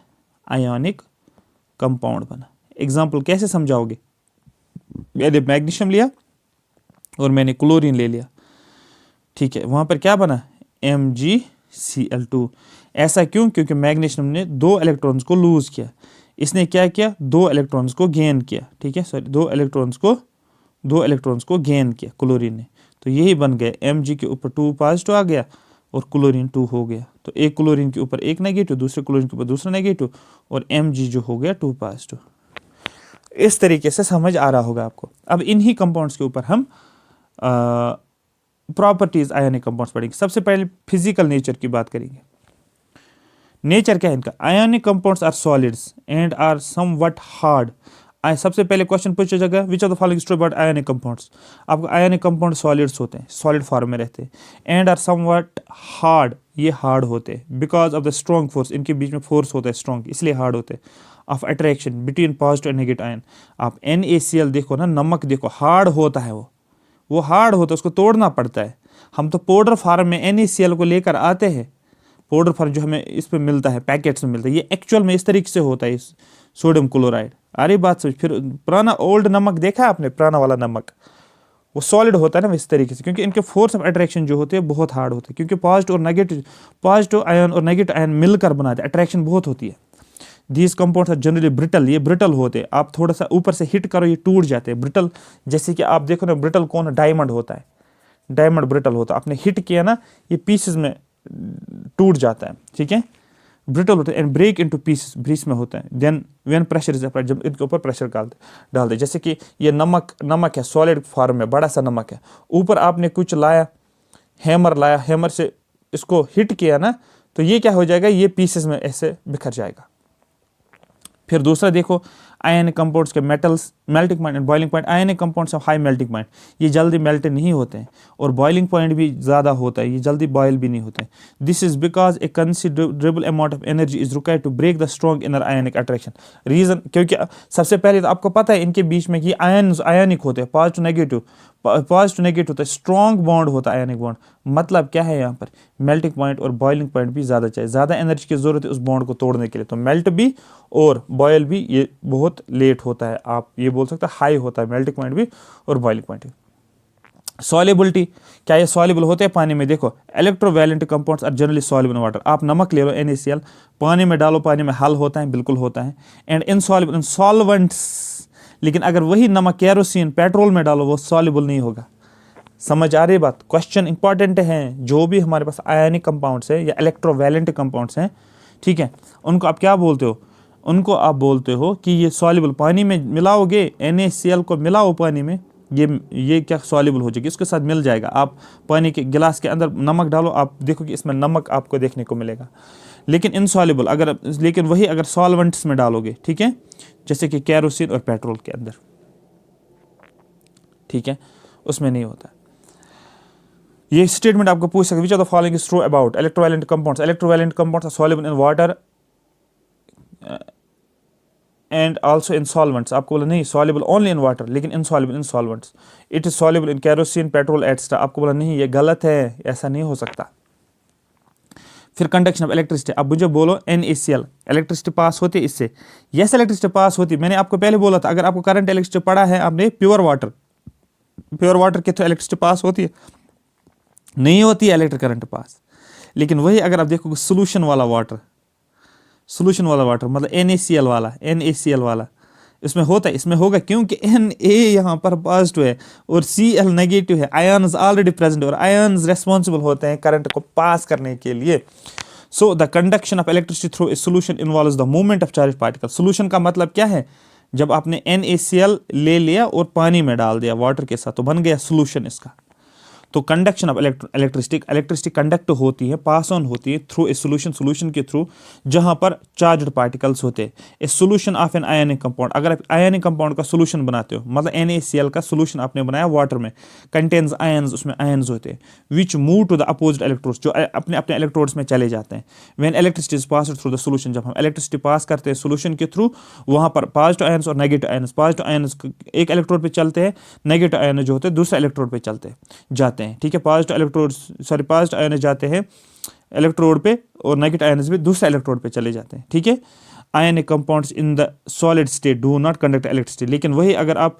आयोनिक कंपाउंड बना। एग्जाम्पल कैसे समझाओगे, मैंने मैग्नीशियम लिया और मैंने क्लोरीन ले लिया, ठीक है, वहां पर क्या बना MgCl2। ऐसा क्यों, क्योंकि मैग्नीशियम ने 2 इलेक्ट्रॉन्स को लूज किया, इसने क्या किया, 2 इलेक्ट्रॉन्स को गेन किया, ठीक है, सॉरी 2 इलेक्ट्रॉन्स को गेन किया क्लोरीन ने। तो यही बन गया, Mg के ऊपर 2 पॉजिटिव आ गया और क्लोरीन 2 हो गया। तो एक क्लोरीन के ऊपर एक नेगेटिव, दूसरे क्लोरीन के ऊपर दूसरा नेगेटिव, और Mg जो हो गया 2 पॉजिटिव। इस तरीके से समझ आ रहा होगा आपको। अब इन्हीं कंपाउंड्स के ऊपर हम प्रॉपर्टीज आयोनिक कंपाउंड्स पढ़ेंगे। सबसे पहले फिजिकल नेचर की बात करेंगे। नेचर क्या है इनका, ionic compounds are solids and are somewhat hard सबसे पहले क्वेश्चन पूछा जाएगा which of the following story about ionic compounds. आपको आयनिक कंपाउंड सॉलिड्स होते हैं, सॉलिड फॉर्म में रहते हैं, एंड आर समवट हार्ड, ये हार्ड होते हैं because of the strong force, इनके बीच में फोर्स होता है स्ट्रॉन्ग, इसलिए हार्ड होते हैं, of attraction between positive and negative ion. आप NaCl देखो ना, नमक देखो, हार्ड होता है, वो हार्ड होता है, उसको तोड़ना पड़ता है। हम तो पाउडर फार्म में NaCl को लेकर आते हैं, पाउडर फार्म जो हमें इस पे मिलता है, पैकेट्स में मिलता है, ये एक्चुअल में इस तरीके से होता है, इस सोडियम क्लोराइड। अरे बात समझ। फिर पुराना ओल्ड नमक देखा है आपने, पुराना वाला नमक, वो सॉलिड होता है ना इस तरीके से, क्योंकि इनके फोर्स ऑफ अट्रैक्शन जो होते हैं बहुत हार्ड होते हैं, क्योंकि पॉजिटिव आयन और नेगेटिव आयन मिलकर बनाते हैं, अट्रैक्शन बहुत होती है। These compounds are generally brittle, ये ब्रिटल होते हैं, आप थोड़ा सा ऊपर से हिट करो ये टूट जाते हैं, ब्रिटल। जैसे कि आप देखो ना, ब्रिटल कौन है, डायमंड होता है, डायमंड ब्रिटल होता है, आपने हिट किया ना ये पीसेस में टूट जाता है, ठीक है, ब्रिटल होता है, एंड ब्रेक इनटू पीसेस, ब्रीस में होता है। Then when pressure is applied, जब इनके ऊपर प्रेशर डालते, जैसे कि ये नमक है, सॉलिड फॉर्म में बड़ा सा नमक है, ऊपर आपने कुछ लाया, हैमर लाया, हैमर से इसको हिट किया ना, तो ये क्या हो जाएगा, ये पीसेस में ऐसे बिखर जाएगा। फिर दूसरा देखो, आयनिक कंपाउंड्स के metals, melting point and boiling point. Ionic compounds of high melting point, ये जल्दी मेल्ट नहीं होते हैं, और बॉइलिंग पॉइंट भी ज़्यादा होता है, ये जल्दी बॉयल भी नहीं होते हैं। This is because a considerable amount of energy is required to break the strong inner ionic attraction. Reason, क्योंकि सबसे पहले तो आपको पता है इनके बीच में कि आयनिक होते हैं, पॉजिटिव नेगेटिव होता है, स्ट्रॉन्ग बॉन्ड होता है, आयनिक बॉन्ड। मतलब क्या है यहाँ पर, मेल्टिंग पॉइंट और बॉइलिंग पॉइंट भी ज़्यादा चाहिए, ज़्यादा एनर्जी की ज़रूरत है उस बॉन्ड को तोड़ने के लिए, तो मेल्ट भी और बॉयल भी ये बहुत लेट होता है। आप ये बोल सकते हैं हाई होता है मेल्टिंग पॉइंट भी और बॉइलिंग पॉइंट भी। सॉल्युबिलिटी, क्या ये सॉल्युबल होते हैं पानी में? देखो, electrovalent compounds are generally soluble in water. आप नमक ले लो NaCl, पानी में डालो, पानी में हल होता है, बिल्कुल होता है, एंड इनसॉल्युबल इन सॉल्वेंट्स। लेकिन अगर वही नमक केरोसिन पेट्रोल में डालो, वो सॉल्युबल नहीं होगा। समझ आ रही बात? क्वेश्चन इंपॉर्टेंट है। जो भी हमारे पास आयनिक कंपाउंड्स है या इलेक्ट्रोवैलेंट कंपाउंड्स हैं, ठीक है, उनको आप क्या बोलते हो? उनको आप बोलते हो कि ये सॉल्युबल, पानी में मिलाओगे, NaCl को मिलाओ पानी में, ये क्या सॉल्युबल हो जाएगी, इसके साथ मिल जाएगा। आप पानी के गिलास के अंदर नमक डालो, आप देखो कि इसमें नमक आपको देखने को मिलेगा, लेकिन इनसॉल्युबल। लेकिन वही अगर सॉल्वेंट्स में डालोगे, ठीक है, जैसे कि केरोसिन और पेट्रोल के अंदर, ठीक है, उसमें नहीं होता। ये स्टेटमेंट आपको पूछ सकते, which of the following is true about electrovalent compounds? Electrovalent compounds are soluble in water and also in solvents. आपको बोला नहीं, सॉल्युबल ओनली इन वाटर, लेकिन insoluble in solvents. It is soluble in kerosene, petrol etcetera. आपको बोला नहीं, ये गलत है, ऐसा नहीं हो सकता। फिर कंडक्शन ऑफ इलेक्ट्रिसिटी, अब मुझे बोलो NaCl, इलेक्ट्रिसिटी पास होती है इससे? यस, इलेक्ट्रिसिटी पास होती है। मैंने आपको पहले बोला था, अगर आपको करंट इलेक्ट्रिसिटी पढ़ा है आपने, प्योर वाटर के तो इलेक्ट्रिसिटी पास होती है? नहीं होती है इलेक्ट्रिक करंट पास। लेकिन वही अगर आप देखोगे सोल्यूशन वाला वाटर मतलब NaCl वाला, इसमें होता है, इसमें होगा, क्योंकि Na यहाँ पर पॉजिटिव है और Cl नेगेटिव है, आयन्स ऑलरेडी प्रेजेंट, और आयन्स रेस्पॉन्सिबल होते हैं करंट को पास करने के लिए। So the conduction of electricity through a solution involves the movement of charge particle. Solution का मतलब क्या है? जब आपने NaCl ले लिया और पानी में डाल दिया वाटर के साथ, तो बन गया सोल्यूशन इसका। तो कंडक्शन ऑफ इलेक्ट्रिसिटी कंडक्ट होती है, पास ऑन होती है थ्रू ए सोल्यूशन के थ्रू, जहां पर चार्ज्ड पार्टिकल्स होते हैं। A solution of an ionic compound, अगर आप आयनिक कंपाउंड का सोल्यूशन बनाते हो, मतलब NaCl का सोल्यूशन आपने बनाया वाटर में, कंटेन्स आयन्स, उसमें आयन्स होते हैं, which move to the opposite electrodes, जो अपने अपने इलेक्ट्रोड्स में चले जाते हैं। When electricity is passed through the solution, जब हम इलेक्ट्रिसिटी पास करते हैं सोल्यूशन के थ्रू, वहां पर पॉजिटिव आयन्स और नेगेटिव आयन्स, पॉजिटिव आयन्स एक इलेक्ट्रोड पे चलते हैं, नेगेटिव आयन जो होते हैं दूसरे इलेक्ट्रोड पे जाते हैं, ठीक है। पॉजिटिव आयन जाते हैं इलेक्ट्रोड पे और नेगेटिव आयन्स भी दूसरे इलेक्ट्रोड पे चले जाते हैं, ठीक है। Ionic compounds in the solid state do not conduct electricity. लेकिन वही अगर आप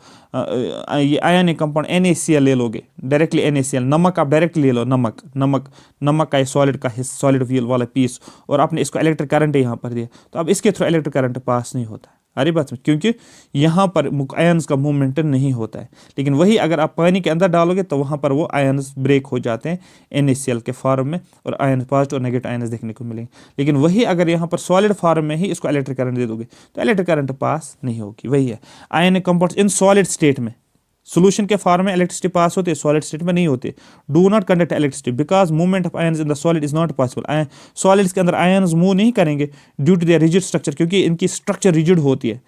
ये आयनिक कंपाउंड NaCl ले लोगे, डायरेक्टली NaCl, नमक आप डायरेक्टली ले लो, नमक का सॉलिड व्हील वाला पीस, और आपने इसको इलेक्ट्रिक करंट यहाँ पर दिया, तो अब इसके थ्रू इलेक्ट्रिक करंट पास नहीं होता है। अरे बात समझ, क्योंकि यहाँ पर आयन्स का मूवमेंट नहीं होता है। लेकिन वही अगर आप पानी के अंदर डालोगे, तो वहाँ पर वो आयन्स ब्रेक हो जाते हैं NaCl के फॉर्म में, और आयन पॉजिटिव और नेगेटिव आयन्स देखने को मिलेंगे। लेकिन वही अगर यहाँ पर सॉलिड फॉर्म में ही इसको इलेक्ट्रिक करंट दे दोगे, तो इलेक्ट्रिक करंट पास नहीं होगी। वही है ionic compounds in solid state में, सोल्यूशन के फॉर्म में इलेक्ट्रिसिटी पास होती है, सॉलिड स्टेट में नहीं होती। Do not conduct electricity because movement of ions in the solid is not possible. Solids के अंदर आयन्स मूव नहीं करेंगे due to their rigid structure, क्योंकि इनकी स्ट्रक्चर रिजिड होती है,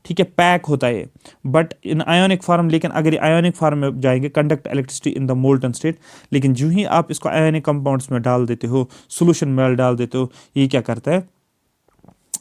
ठीक है, पैक होता है बट इन आयोनिक फॉर्म। लेकिन अगर ये आयोनिक फॉर्म में जाएंगे, conduct electricity in the molten state. लेकिन जो ही आप इसको आयोनिक कंपाउंड्स में डाल देते हो, सोल्यूशन में डाल देते हो, ये क्या करता है,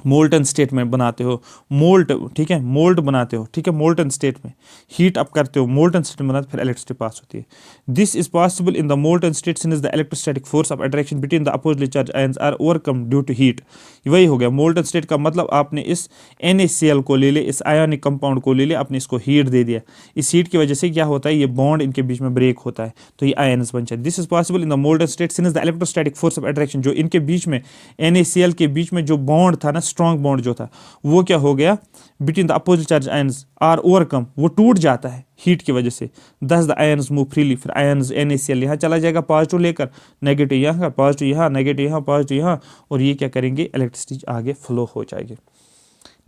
मोल्टन स्टेट में बनाते हो, मोल्ट, ठीक है, मोल्ट बनाते हो, ठीक है, मोल्टन स्टेट में हीट अप करते हो, मोल्टन स्टेट में बनाते, फिर इलेक्ट्रिसिटी पास होती है। This is possible in the molten state since the electrostatic force of attraction between the oppositely charge ions are overcome due to heat. वही हो गया मोल्टन स्टेट का मतलब, आपने इस NaCl को ले लिया, इस आयोनिक कंपाउंड को ले लिया, आपने इसको हीट दे दिया। इस हीट की वजह से क्या होता है, ये बॉन्ड इनके बीच में ब्रेक होता है, तो ये आयंस बन जाते हैं। This is possible in the molten state since the electrostatic force of attraction, जो इनके बीच में NaCl के बीच में जो बॉन्ड था ना, स्ट्रॉन्ग बॉन्ड जो था, वो क्या हो गया, between the opposite charge ions are overcome, वो टूट जाता है हीट की वजह से। Thus the ions move freely, फिर आयंस NaCl यहाँ चला जाएगा पॉजिटिव लेकर, नेगेटिव यहाँ, पॉजिटिव यहाँ, नेगेटिव यहाँ, पॉजिटिव यहाँ, और ये क्या करेंगे, इलेक्ट्रिसिटी आगे फ्लो हो जाएगी।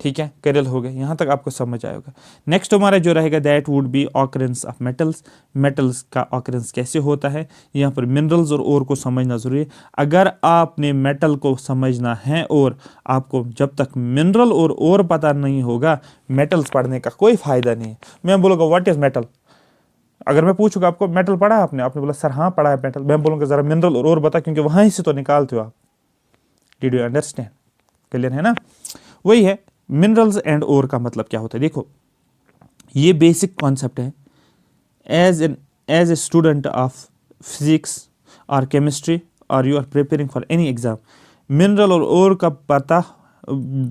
ठीक है, क्लियर हो गया, यहाँ तक आपको समझ आएगा। नेक्स्ट हमारा जो रहेगा that would be occurrence of metals. Metals का ऑकरेंस कैसे होता है, यहाँ पर मिनरल्स और ओर को समझना जरूरी है। अगर आपने मेटल को समझना है और आपको जब तक मिनरल और ओर पता नहीं होगा, मेटल्स पढ़ने का कोई फायदा नहीं है। मैं बोलूँगा व्हाट इज मेटल, अगर मैं पूछूंगा आपको मेटल पढ़ा है आपने, आपने बोला सर हाँ पढ़ा है मेटल, मैं बोलूँगा जरा मिनरल और बता, क्योंकि वहाँ से तो निकालते हो आप। डिड यू अंडरस्टैंड, क्लियर है ना। वही है मिनरल्स एंड ओर का मतलब क्या होता है। देखो ये बेसिक कॉन्सेप्ट है। As a student of physics और केमिस्ट्री और you are preparing for any exam, mineral और ओर का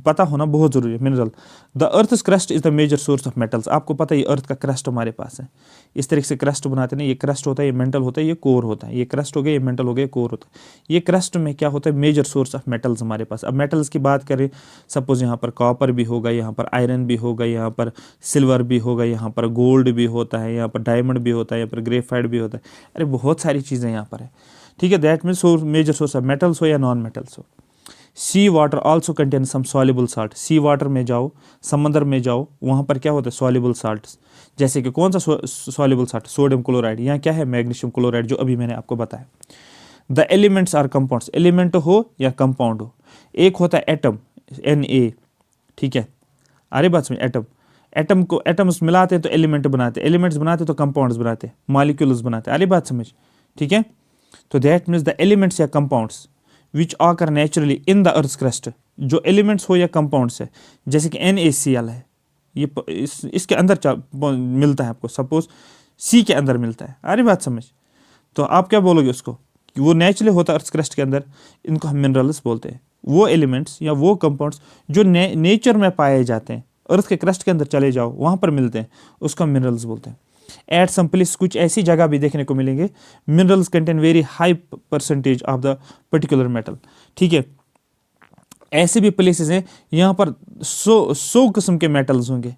पता होना बहुत जरूरी है। Mineral, the earth crust is the major source of metals. आपको पता है ये अर्थ का क्रस्ट हमारे पास है, इस तरीके से क्रस्ट बनाते हैं। ये क्रस्ट होता है, ये मेंटल होता है, ये कोर होता है। ये क्रस्ट हो गया, ये मेंटल हो गया, कोर होता है। ये क्रस्ट में क्या होता है, मेजर सोर्स ऑफ मेटल्स हमारे पास। अब मेटल्स की बात करें, सपोज यहाँ पर कॉपर भी होगा, यहाँ पर आयरन भी होगा, यहाँ पर सिल्वर भी होगा, यहाँ पर गोल्ड भी होता है, यहाँ पर डायमंड भी होता है, यहाँ पर ग्रेफाइट भी होता है। अरे बहुत सारी चीज़ें यहाँ पर है, ठीक है। That means major source of metals हो या नॉन मेटल्स हो। Sea water also contain some soluble salt. Sea water में जाओ, समंदर में जाओ, वहाँ पर क्या होता है, सॉल्युबल साल्ट्स। जैसे कि कौन सा सॉल्युबल साल्ट, सोडियम क्लोराइड, यहाँ क्या है, मैग्नीशियम क्लोराइड, जो अभी मैंने आपको बताया। The elements are compounds, element हो या कंपाउंड हो। एक होता है एटम, Na, ठीक है, अरे बात समझ, एटम, एटम को एटम्स मिलाते हैं तो एलिमेंट बनाते, एलिमेंट्स बनाते तो कंपाउंड्स बनाते, मॉलिक्यूल्स बनाते, अरे बात समझ, ठीक है। तो दैट मीन्स द एलिमेंट्स या compounds which occur naturally in the earth crust, जो एलिमेंट्स हो या कंपाउंड्स है, जैसे कि NaCl है, ये इसके अंदर मिलता है आपको, सपोज सी के अंदर मिलता है, अरे बात समझ। तो आप क्या बोलोगे उसको, कि वो नेचुरली होता है अर्थ क्रस्ट के अंदर, इनको हम मिनरल्स बोलते हैं। वो एलिमेंट्स या वो कंपाउंड्स जो नेचर में पाए जाते हैं, अर्थ के क्रस्ट के अंदर चले जाओ वहाँ पर मिलते हैं, उसको हम मिनरल्स बोलते हैं। एट सम प्लेस, कुछ ऐसी जगह भी देखने को मिलेंगे, minerals contain very high percentage of the particular metal, ठीक है। ऐसे भी प्लेसेस हैं यहाँ पर 100 किस्म के मेटल्स होंगे,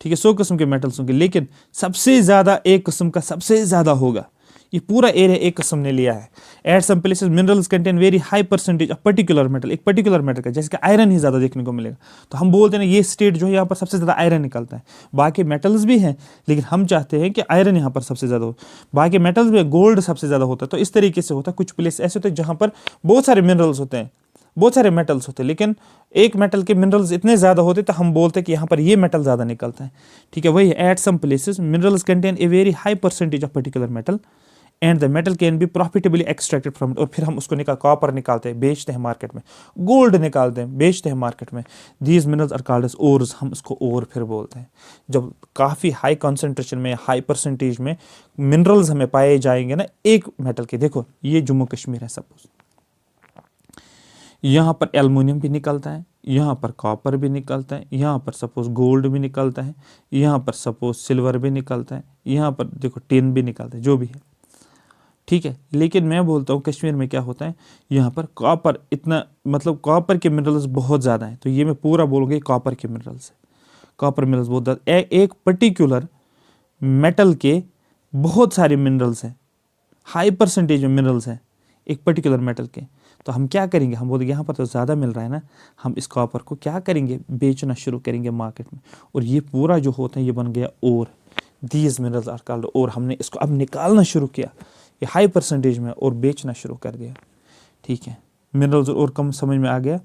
ठीक है, 100 किस्म के मेटल्स होंगे, लेकिन सबसे ज़्यादा एक किस्म का सबसे ज़्यादा होगा। ये पूरा एरिया एक किस्म ने लिया है। At some places minerals contain very high percentage of particular metal, एक पर्टिकुलर मेटल का, जैसे कि आयरन ही ज़्यादा देखने को मिलेगा। तो हम बोलते हैं ये स्टेट जो है यहाँ पर सबसे ज़्यादा आयरन निकलता है। बाकी मेटल्स भी हैं, लेकिन हम चाहते हैं कि आयरन यहाँ पर सबसे ज़्यादा हो। बाकी मेटल्स भी, गोल्ड सबसे ज़्यादा होता है। तो इस तरीके से होता है। कुछ प्लेस ऐसे होते हैं जहाँ पर बहुत सारे मिनरल्स होते हैं, बहुत सारे मेटल्स होते हैं, लेकिन एक मेटल के मिनरल्स इतने ज़्यादा होते तो हम बोलते हैं कि यहाँ पर ये मेटल ज़्यादा निकलता है, ठीक है। वही at some places minerals contain a very high percentage of particular metal and the metal can be profitably extracted from it. और फिर हम उसको कॉपर निकालते हैं, बेचते हैं मार्केट में, गोल्ड निकालते हैं, बेचते हैं मार्केट में। These minerals are called as ores, हम उसको ओर फिर बोलते हैं। जब काफ़ी हाई कॉन्सेंट्रेशन में, हाई परसेंटेज में मिनरल्स हमें पाए जाएंगे ना एक मेटल के, देखो ये जम्मू कश्मीर है सपोज, यहाँ पर एल्युमिनियम भी निकलता है, यहाँ पर कॉपर भी निकलता है, यहाँ पर सपोज गोल्ड भी निकलता है, यहाँ पर सपोज सिल्वर भी निकलता है, यहाँ पर देखो टिन भी निकलता है, जो भी है, ठीक है। लेकिन मैं बोलता हूँ कश्मीर में क्या होता है, यहाँ पर कॉपर इतना, मतलब कॉपर के मिनरल्स बहुत ज़्यादा हैं। तो ये मैं पूरा बोलूँगा कॉपर के मिनरल्स है, कॉपर मिनरल्स बहुत ज़्यादा। एक पर्टिकुलर मेटल के बहुत सारे मिनरल्स हैं, हाई परसेंटेज में मिनरल्स हैं एक पर्टिकुलर मेटल के। तो हम क्या करेंगे, हम बोलेंगे यहाँ पर तो ज़्यादा मिल रहा है ना, हम इस कॉपर को क्या करेंगे, बेचना शुरू करेंगे मार्केट में। और ये पूरा जो होता है ये बन गया ओर। दीज मिनरल्स आर कॉल्ड ओर। हमने इसको अब निकालना शुरू किया ये हाई परसेंटेज में और बेचना शुरू कर दिया, ठीक है। मिनरल्स और कम समझ में आ गया।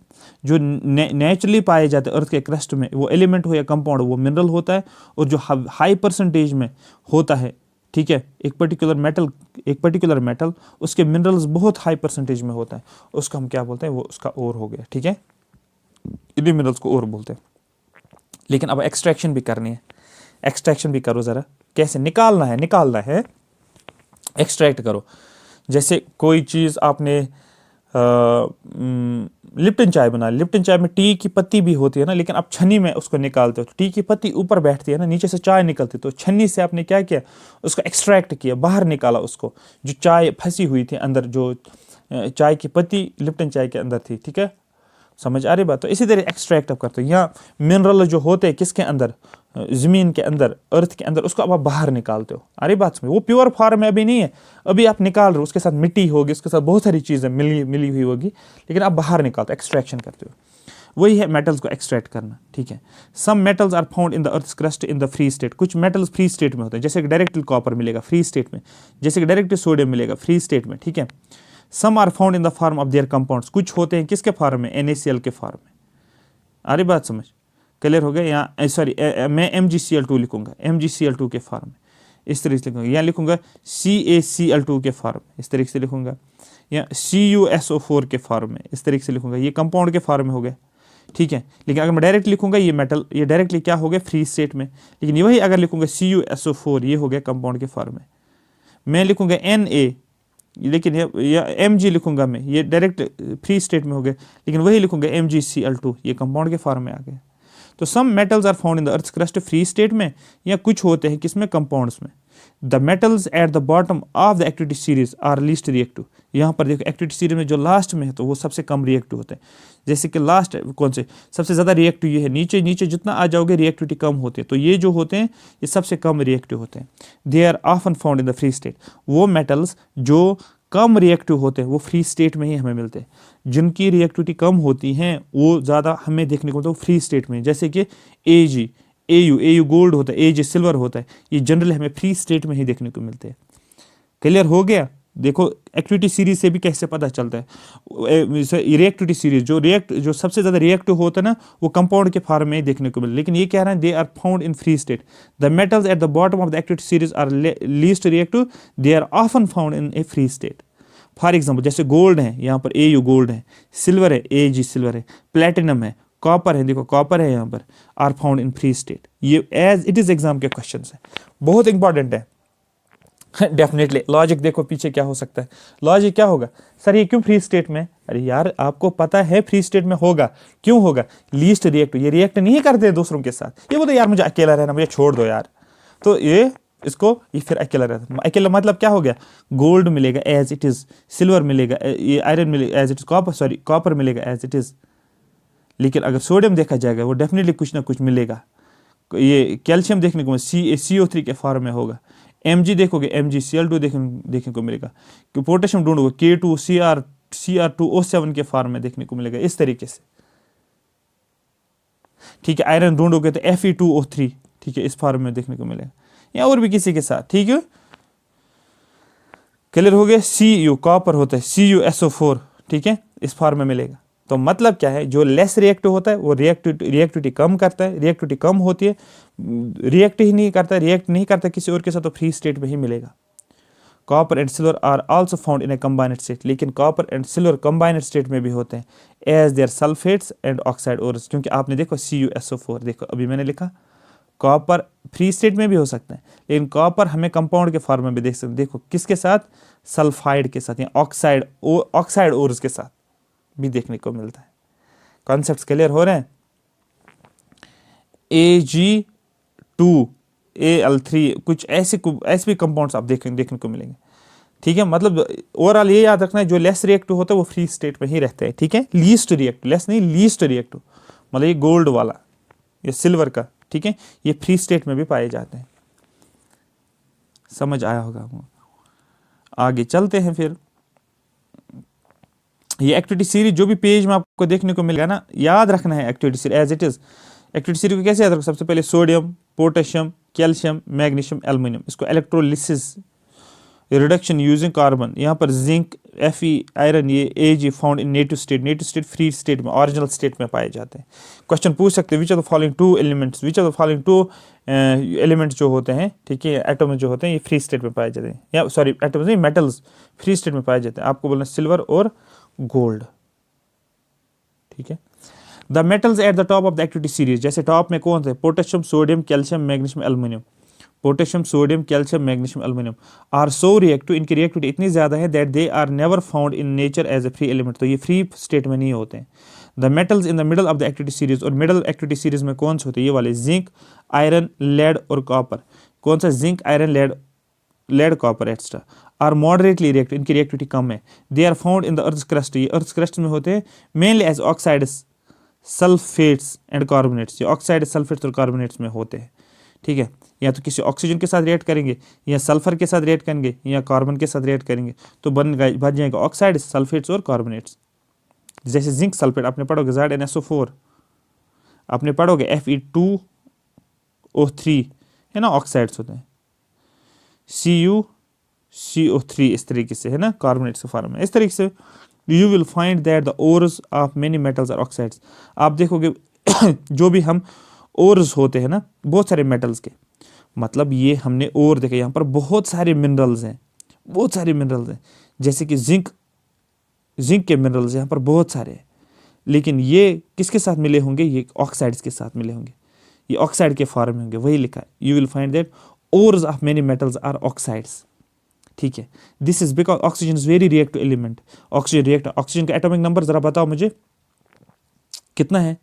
जो नेचुरली पाए जाते हैं अर्थ के क्रस्ट में, वो एलिमेंट हो या कंपाउंड, वो मिनरल होता है। और जो हाई परसेंटेज में होता है, ठीक है, एक पर्टिकुलर मेटल उसके मिनरल्स बहुत हाई परसेंटेज में होता है, उसको हम क्या बोलते हैं, वो उसका ओर हो गया, ठीक है, इन्हीं मिनरल्स को ओर बोलते हैं। लेकिन अब एक्सट्रैक्शन भी करनी है, एक्सट्रैक्शन भी करो ज़रा, कैसे निकालना है, एक्सट्रैक्ट करो। जैसे कोई चीज़ आपने लिप्टन चाय बना, लिप्टन चाय में टी की पत्ती भी होती है ना, लेकिन आप छन्नी में उसको निकालते हो तो टी की पत्ती ऊपर बैठती है ना, नीचे से चाय निकलती, तो छन्नी से आपने क्या किया, उसको एक्सट्रैक्ट किया, बाहर निकाला उसको, जो चाय फंसी हुई थी अंदर, जो चाय की पत्ती लिप्टन चाय के अंदर थी, ठीक है, समझ आ रही बात। तो इसी तरह एक्सट्रैक्ट आप करते हो। यहाँ मिनरल जो होते हैं किसके अंदर, ज़मीन के अंदर, अर्थ के अंदर, उसको अब आप बाहर निकालते हो। अरे बात समझ, वो प्योर फॉर्म में अभी नहीं है, अभी आप निकाल रहे हो, उसके साथ मिट्टी होगी, उसके साथ बहुत सारी चीज़ें मिली हुई होगी, लेकिन आप बाहर निकालते हो, एक्सट्रैक्शन करते हो। वही है मेटल्स को एक्सट्रैक्ट करना, ठीक है। Some metals are found in the earth crust in the free state, कुछ मेटल्स फ्री स्टेट में होते हैं, जैसे कि डायरेक्टली कॉपर मिलेगा फ्री स्टेट में, जैसे कि डायरेक्टली सोडियम मिलेगा फ्री स्टेट में, ठीक है। Some are found in the form of their compounds, कुछ होते हैं किसके फॉर्म में, NaCl के फॉर्म में। अरे बात समझ, क्लियर हो गया। यहाँ सॉरी मैं MgCl2 लिखूंगा, MgCl2 के फॉर्म में, इस तरीके से लिखूंगा। यहाँ लिखूंगा CaCl2 के फॉर्म में, इस तरीके से लिखूंगा। या CuSO4 के फॉर्म में, इस तरीके से लिखूंगा। ये कंपाउंड के फॉर्म में हो गया, ठीक है। लेकिन अगर मैं डायरेक्ट लिखूंगा ये मेटल, ये डायरेक्टली क्या हो गया, फ्री स्टेट में। लेकिन ये वही अगर लिखूंगा CuSO4, ये हो गया कंपाउंड के फॉर्म में। मैं लिखूंगा Na, लेकिन या Mg लिखूंगा मैं, ये डायरेक्ट फ्री स्टेट में हो गया। लेकिन वही लिखूंगा MgCl2, ये कंपाउंड के फॉर्म में आ गया। तो some metals are found in the earth crust free state में, या कुछ होते हैं किसमें, कंपाउंड्स में। The metals at the bottom of the activity series are least reactive. यहाँ पर देखो एक्टिविटी सीरीज में जो लास्ट में है तो वो सबसे कम रिएक्टिव होते हैं। जैसे कि लास्ट कौन से सबसे ज़्यादा रिएक्टिव, ये है। नीचे नीचे जितना आ जाओगे रिएक्टिविटी कम होती है, तो ये जो होते हैं ये सबसे कम रिएक्टिव होते हैं। They are often found in the free state, वो मेटल्स जो कम रिएक्टिव होते हैं वो फ्री स्टेट में ही हमें मिलते हैं। जिनकी रिएक्टिविटी कम होती हैं वो ज़्यादा हमें देखने को मिलता है फ्री स्टेट में, जैसे कि Ag, Au गोल्ड होता है, Ag सिल्वर होता है, ये जनरली हमें फ्री स्टेट में ही देखने को मिलते हैं। क्लियर हो गया। देखो एक्टिविटी सीरीज से भी कैसे पता चलता है, रिएक्टिविटी सीरीज जो सबसे ज़्यादा रिएक्टिव होता है ना, वो कंपाउंड के फॉर्म में देखने को मिलता है। लेकिन ये कह रहा है they are found in free state. The metals at the bottom of the activity series are least reactive, they are often found in a free state. For example जैसे गोल्ड है, यहाँ पर Au गोल्ड है, silver है Ag silver है, platinum है, copper है, देखो कॉपर है यहाँ पर, are found in free state. ये एज इट इज एग्जाम के क्वेश्चन है, बहुत इंपॉर्टेंट है। डेफिनेटली लॉजिक देखो पीछे क्या हो सकता है, लॉजिक क्या होगा, सर ये क्यों फ्री स्टेट में, अरे यार आपको पता है फ्री स्टेट में होगा, क्यों होगा, लीस्ट रिएक्टिव, ये रिएक्ट नहीं करते दूसरों के साथ, ये बोलते यार मुझे अकेला रहना, मुझे छोड़ दो यार, तो ये फिर अकेला रहता है। अकेला मतलब क्या हो गया, गोल्ड मिलेगा एज इट इज, सिल्वर मिलेगा, ये आयरन मिलेगा एज इट इज, कॉपर मिलेगा एज इट इज। लेकिन अगर सोडियम देखा जाएगा वो डेफिनेटली कुछ ना कुछ मिलेगा। ये कैल्शियम देखने को CO3 के फॉर्म में होगा। Mg देखोगे MgCl2 देखने को मिलेगा। पोटेशियम ढूंढोगे K2Cr2O7 के फॉर्म में देखने को मिलेगा, इस तरीके से, ठीक है। आयरन ढूंढोगे तो Fe2O3, ठीक है, इस फॉर्म में देखने को मिलेगा, या और भी किसी के साथ, ठीक है। क्लियर हो गया। Cu कॉपर होता है, CuSO4, ठीक है, इस फॉर्म में मिलेगा। तो मतलब क्या है, जो लेस रिएक्टिव होता है वो रिएक्टिविटी कम करता है, रिएक्टिविटी कम होती है, रिएक्ट नहीं करता किसी और के साथ, तो फ्री स्टेट में ही मिलेगा। Copper and silver are also found in a combined state, लेकिन copper and silver combined state में भी होते हैं as their sulphates and oxide ores. क्योंकि आपने देखो CuSO4, देखो अभी मैंने लिखा, कॉपर फ्री स्टेट में भी हो सकता है, लेकिन कॉपर हमें कंपाउंड के फॉर्म में भी देख सकते हैं। देखो किसके साथ, सल्फाइड के साथ, या ऑक्साइड ओर्स के साथ भी देखने को मिलता है। कॉन्सेप्ट्स क्लियर हो रहे हैं। Ag2Al3 कुछ ऐसे भी कंपाउंड्स आप देखने को मिलेंगे, ठीक है। मतलब ओवरऑल ये याद रखना है, जो लेस रिएक्टिव होता है वो फ्री स्टेट में ही रहते हैं, ठीक है। लीस्ट रिएक्टिव, लेस नहीं लीस्ट रिएक्टिव, मतलब ये गोल्ड वाला, ये सिल्वर का, ठीक है, ये फ्री स्टेट में भी पाए जाते हैं। समझ आया होगा। आगे चलते हैं फिर। ये एक्टिविटी सीरीज जो भी पेज में आपको देखने को मिलेगा ना, याद रखना है activity series as it is. Activity series को कैसे याद रखो, सबसे पहले sodium, potassium, calcium, magnesium, aluminium, इसको इलेक्ट्रोलिसिस रिडक्शन यूजिंग कार्बन, यहाँ पर जिंक, Fe, आयरन, ये Ag found in native state free state में, ओरिजिनल स्टेट में पाए जाते हैं। क्वेश्चन पूछ सकते हैं which of the following two elements, which of the following two elements जो होते हैं, ठीक है, एटम जो होते हैं, ये फ्री स्टेट में पाए जाते हैं, या सॉरी एटम्स नहीं, मेटल्स फ्री स्टेट में पाए जाते हैं। आपको बोलना सिल्वर और गोल्ड, ठीक है। The metals at the top of the activity series, जैसे टॉप में कौन थे, potassium, sodium, calcium, magnesium, aluminium. Potassium, sodium, calcium, magnesium, aluminium are so reactive, इनकी रिएक्टिविटी इतनी ज़्यादा है that they are never found in nature as a free element, तो ये फ्री स्टेट में नहीं होते हैं। The metals in the middle of the activity series, और मिडल एक्टिविटी सीरीज में कौन से होते हैं, ये वाले जिंक, आयरन, लेड और कॉपर। कौन सा, zinc, iron, lead copper extra are moderately reactive, इनकी रिएक्टिविटी कम है। They are found in the earth crust, ये अर्थ क्रस्ट में होते हैं mainly as oxides, sulphates and carbonates, ये ऑक्साइड, सल्फेट्स और कार्बोनेट्स में होते हैं, ठीक है। या तो किसी ऑक्सीजन के साथ रिएक्ट करेंगे, या सल्फर के साथ रिएक्ट करेंगे, या कार्बन के साथ रिएक्ट करेंगे, तो बन जाएगा ऑक्साइड, सल्फेट्स और कार्बोनेट्स। जैसे जिंक सल्फेट आपने पढ़ोगे ZnSO4, आपने पढ़ोगे Fe2O3, है ना, ऑक्साइड्स होते हैं, CuCO3, इस तरीके से, है ना, कार्बोनेट्स के फॉर्म में। इस तरीके से you will find that the ores of many metals are oxides, आप देखोगे जो भी हम ओर्स होते हैं ना बहुत सारे मेटल्स के, मतलब ये हमने ओर देखे, यहाँ पर बहुत सारे मिनरल्स हैं, बहुत सारे मिनरल्स हैं, जैसे कि जिंक के मिनरल्स यहाँ पर बहुत सारे हैं, लेकिन ये किसके साथ मिले होंगे, ये ऑक्साइड्स के साथ मिले होंगे, ये ऑक्साइड के फॉर्म में होंगे, वही लिखा है, you will find that ores of many metals are oxides, ठीक है। This is because oxygen is very reactive element, oxygen का एटॉमिक नंबर जरा बताओ मुझे कितना है।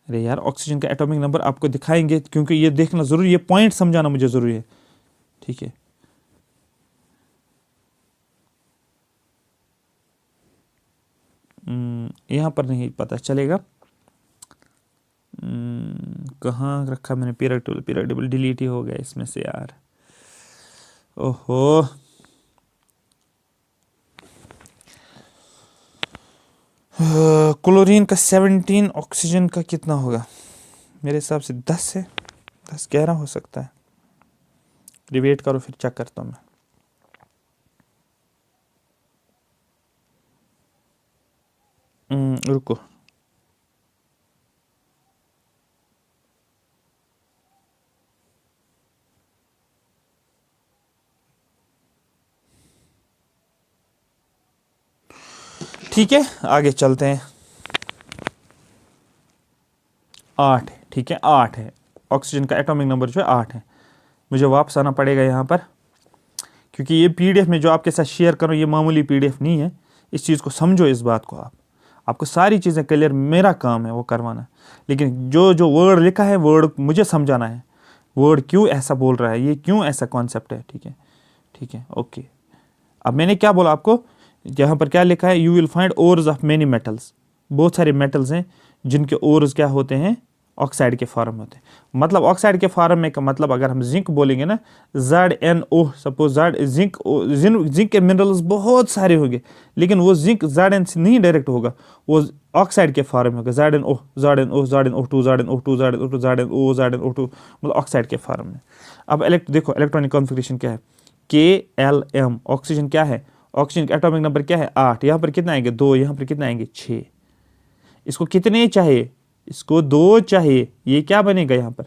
अरे यार, ऑक्सीजन का एटॉमिक नंबर आपको दिखाएंगे, क्योंकि ये देखना जरूरी, ये पॉइंट समझाना मुझे जरूरी है, ठीक है। यहाँ पर नहीं पता चलेगा, कहाँ रखा मैंने, पीरियड टेबल डिलीट ही हो गया इसमें से यार, ओहो। क्लोरीन का 17, ऑक्सीजन का कितना होगा, मेरे हिसाब से 10 है, 10 11 हो सकता है, डिबेट करो फिर चेक करता हूँ मैं। रुको, ठीक है आगे चलते हैं। 8 है, ठीक है 8 है, ऑक्सीजन का एटॉमिक नंबर जो है 8 है। मुझे वापस आना पड़ेगा यहाँ पर, क्योंकि ये पीडीएफ में जो आपके साथ शेयर करूँ ये मामूली पीडीएफ नहीं है, इस चीज़ को समझो, इस बात को आपको सारी चीज़ें क्लियर, मेरा काम है वो करवाना, लेकिन जो वर्ड लिखा है वर्ड मुझे समझाना है, वर्ड क्यों ऐसा बोल रहा है, ये क्यों ऐसा कॉन्सेप्ट है, ठीक है, ठीक है, ओके। अब मैंने क्या बोला आपको, यहाँ पर क्या लिखा है, you will find ores of many metals, बहुत सारे मेटल्स हैं जिनके ओर्स क्या होते हैं, ऑक्साइड के फॉर्म होते हैं। मतलब ऑक्साइड के फॉर्म में का मतलब, अगर हम जिंक बोलेंगे ना, ZnO, सपोज जिंक के मिनरल्स बहुत सारे होंगे, लेकिन वो जिंक Zn से नहीं डायरेक्ट होगा, वो ऑक्साइड के फॉर्म में होगा, ZnO, ZnO2, ZnO2, ZnO, ZnO2, मतलब ऑक्साइड के फॉर्म में। अब देखो इलेक्ट्रॉनिक कॉन्फिगरेशन क्या है, KLm, ऑक्सीजन क्या है, ऑक्सीजन का एटॉमिक नंबर क्या है 8, यहाँ पर कितना आएंगे 2, यहाँ पर कितना आएंगे 6, इसको कितने चाहिए, इसको 2 चाहिए, ये क्या बनेगा यहाँ पर,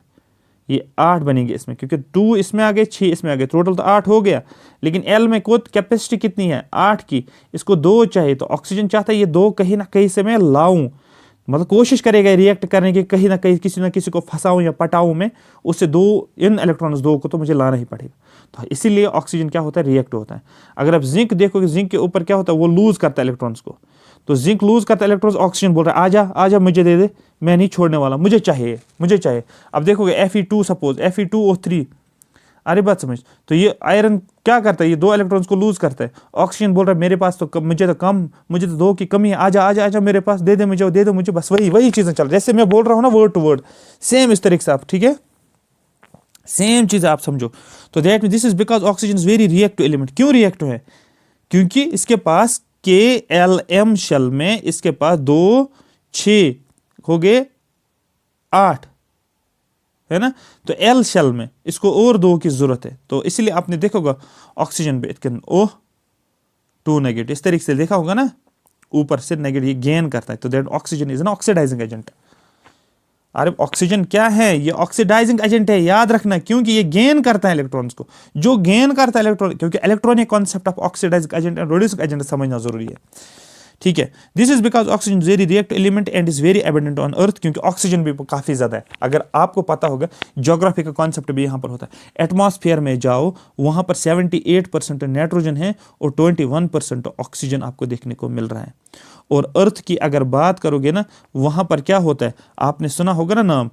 ये 8 बनेंगे इसमें, क्योंकि 2 इसमें आ गए, 6 इसमें आ गए, टोटल तो 8 हो गया, लेकिन एल में को कैपेसिटी कितनी है 8 की, इसको 2 चाहिए, तो ऑक्सीजन चाहता है ये 2 कहीं ना कहीं से मैं लाऊं, मतलब कोशिश करेगा रिएक्ट करने की, कहीं ना कहीं किसी ना किसी को फंसाऊं या पटाऊं मैं, उससे 2 इन इलेक्ट्रॉन्स 2 को तो मुझे लाना ही पड़ेगा, तो इसीलिए ऑक्सीजन क्या होता है, रिएक्ट होता है। अगर आप जिंक देखोगे, जिंक के ऊपर क्या होता है, वो लूज करता है इलेक्ट्रॉन्स को, तो जिंक लूज करता है इलेक्ट्रॉन्स, ऑक्सीजन बोल रहा है आजा आजा मुझे दे दे, मैं नहीं छोड़ने वाला, मुझे चाहिए मुझे चाहिए। अब देखोगे Fe2, सपोज Fe2O3, अरे बात समझ, तो ये आयरन क्या करता है, ये 2 इलेक्ट्रॉन्स को लूज करता है, ऑक्सीजन बोल रहा है मेरे पास तो कम, मुझे तो कम, मुझे तो 2 की कमी है, आजा आजा आजा मेरे पास, दे दे मुझे, बस वही चीज़ें चल रही, जैसे मैं बोल रहा हूँ ना वर्ड टू वर्ड, सेम इस तरीके से आप, ठीक है, सेम चीज़ आप समझो। तो that this is because oxygen is very reactive element, क्यों रिएक्टिव है, क्योंकि इसके पास KLm शेल में इसके पास 2 6 हो गए 8, है ना। तो एल शेल में इसको और दो की जरूरत है, तो इसलिए आपने देखा होगा ऑक्सीजन पे इतने O2 नेगेटिव, इस तरीके से देखा होगा ना, ऊपर से नेगेटिव ये गेन करता है, तो that oxygen is an oxidising agent. अरे ऑक्सीजन क्या है, ये ऑक्सीडाइजिंग एजेंट है, याद रखना, क्योंकि ये गेन करता है इलेक्ट्रॉन्स को। जो गेन करता है इलेक्ट्रॉन, क्योंकि electronic concept of oxidising agent and reducing agent समझना जरूरी है, ठीक है। This is because oxygen very reactive element and is very abundant on earth, क्योंकि ऑक्सीजन भी काफी ज्यादा है। अगर आपको पता होगा ज्योग्राफी का कॉन्सेप्ट भी यहां पर होता है, एटमॉस्फेयर में जाओ वहां पर 78% नाइट्रोजन है और 21% ऑक्सीजन आपको देखने को मिल रहा है। और अर्थ की अगर बात करोगे ना, वहां पर क्या होता है, आपने सुना होगा ना नाम,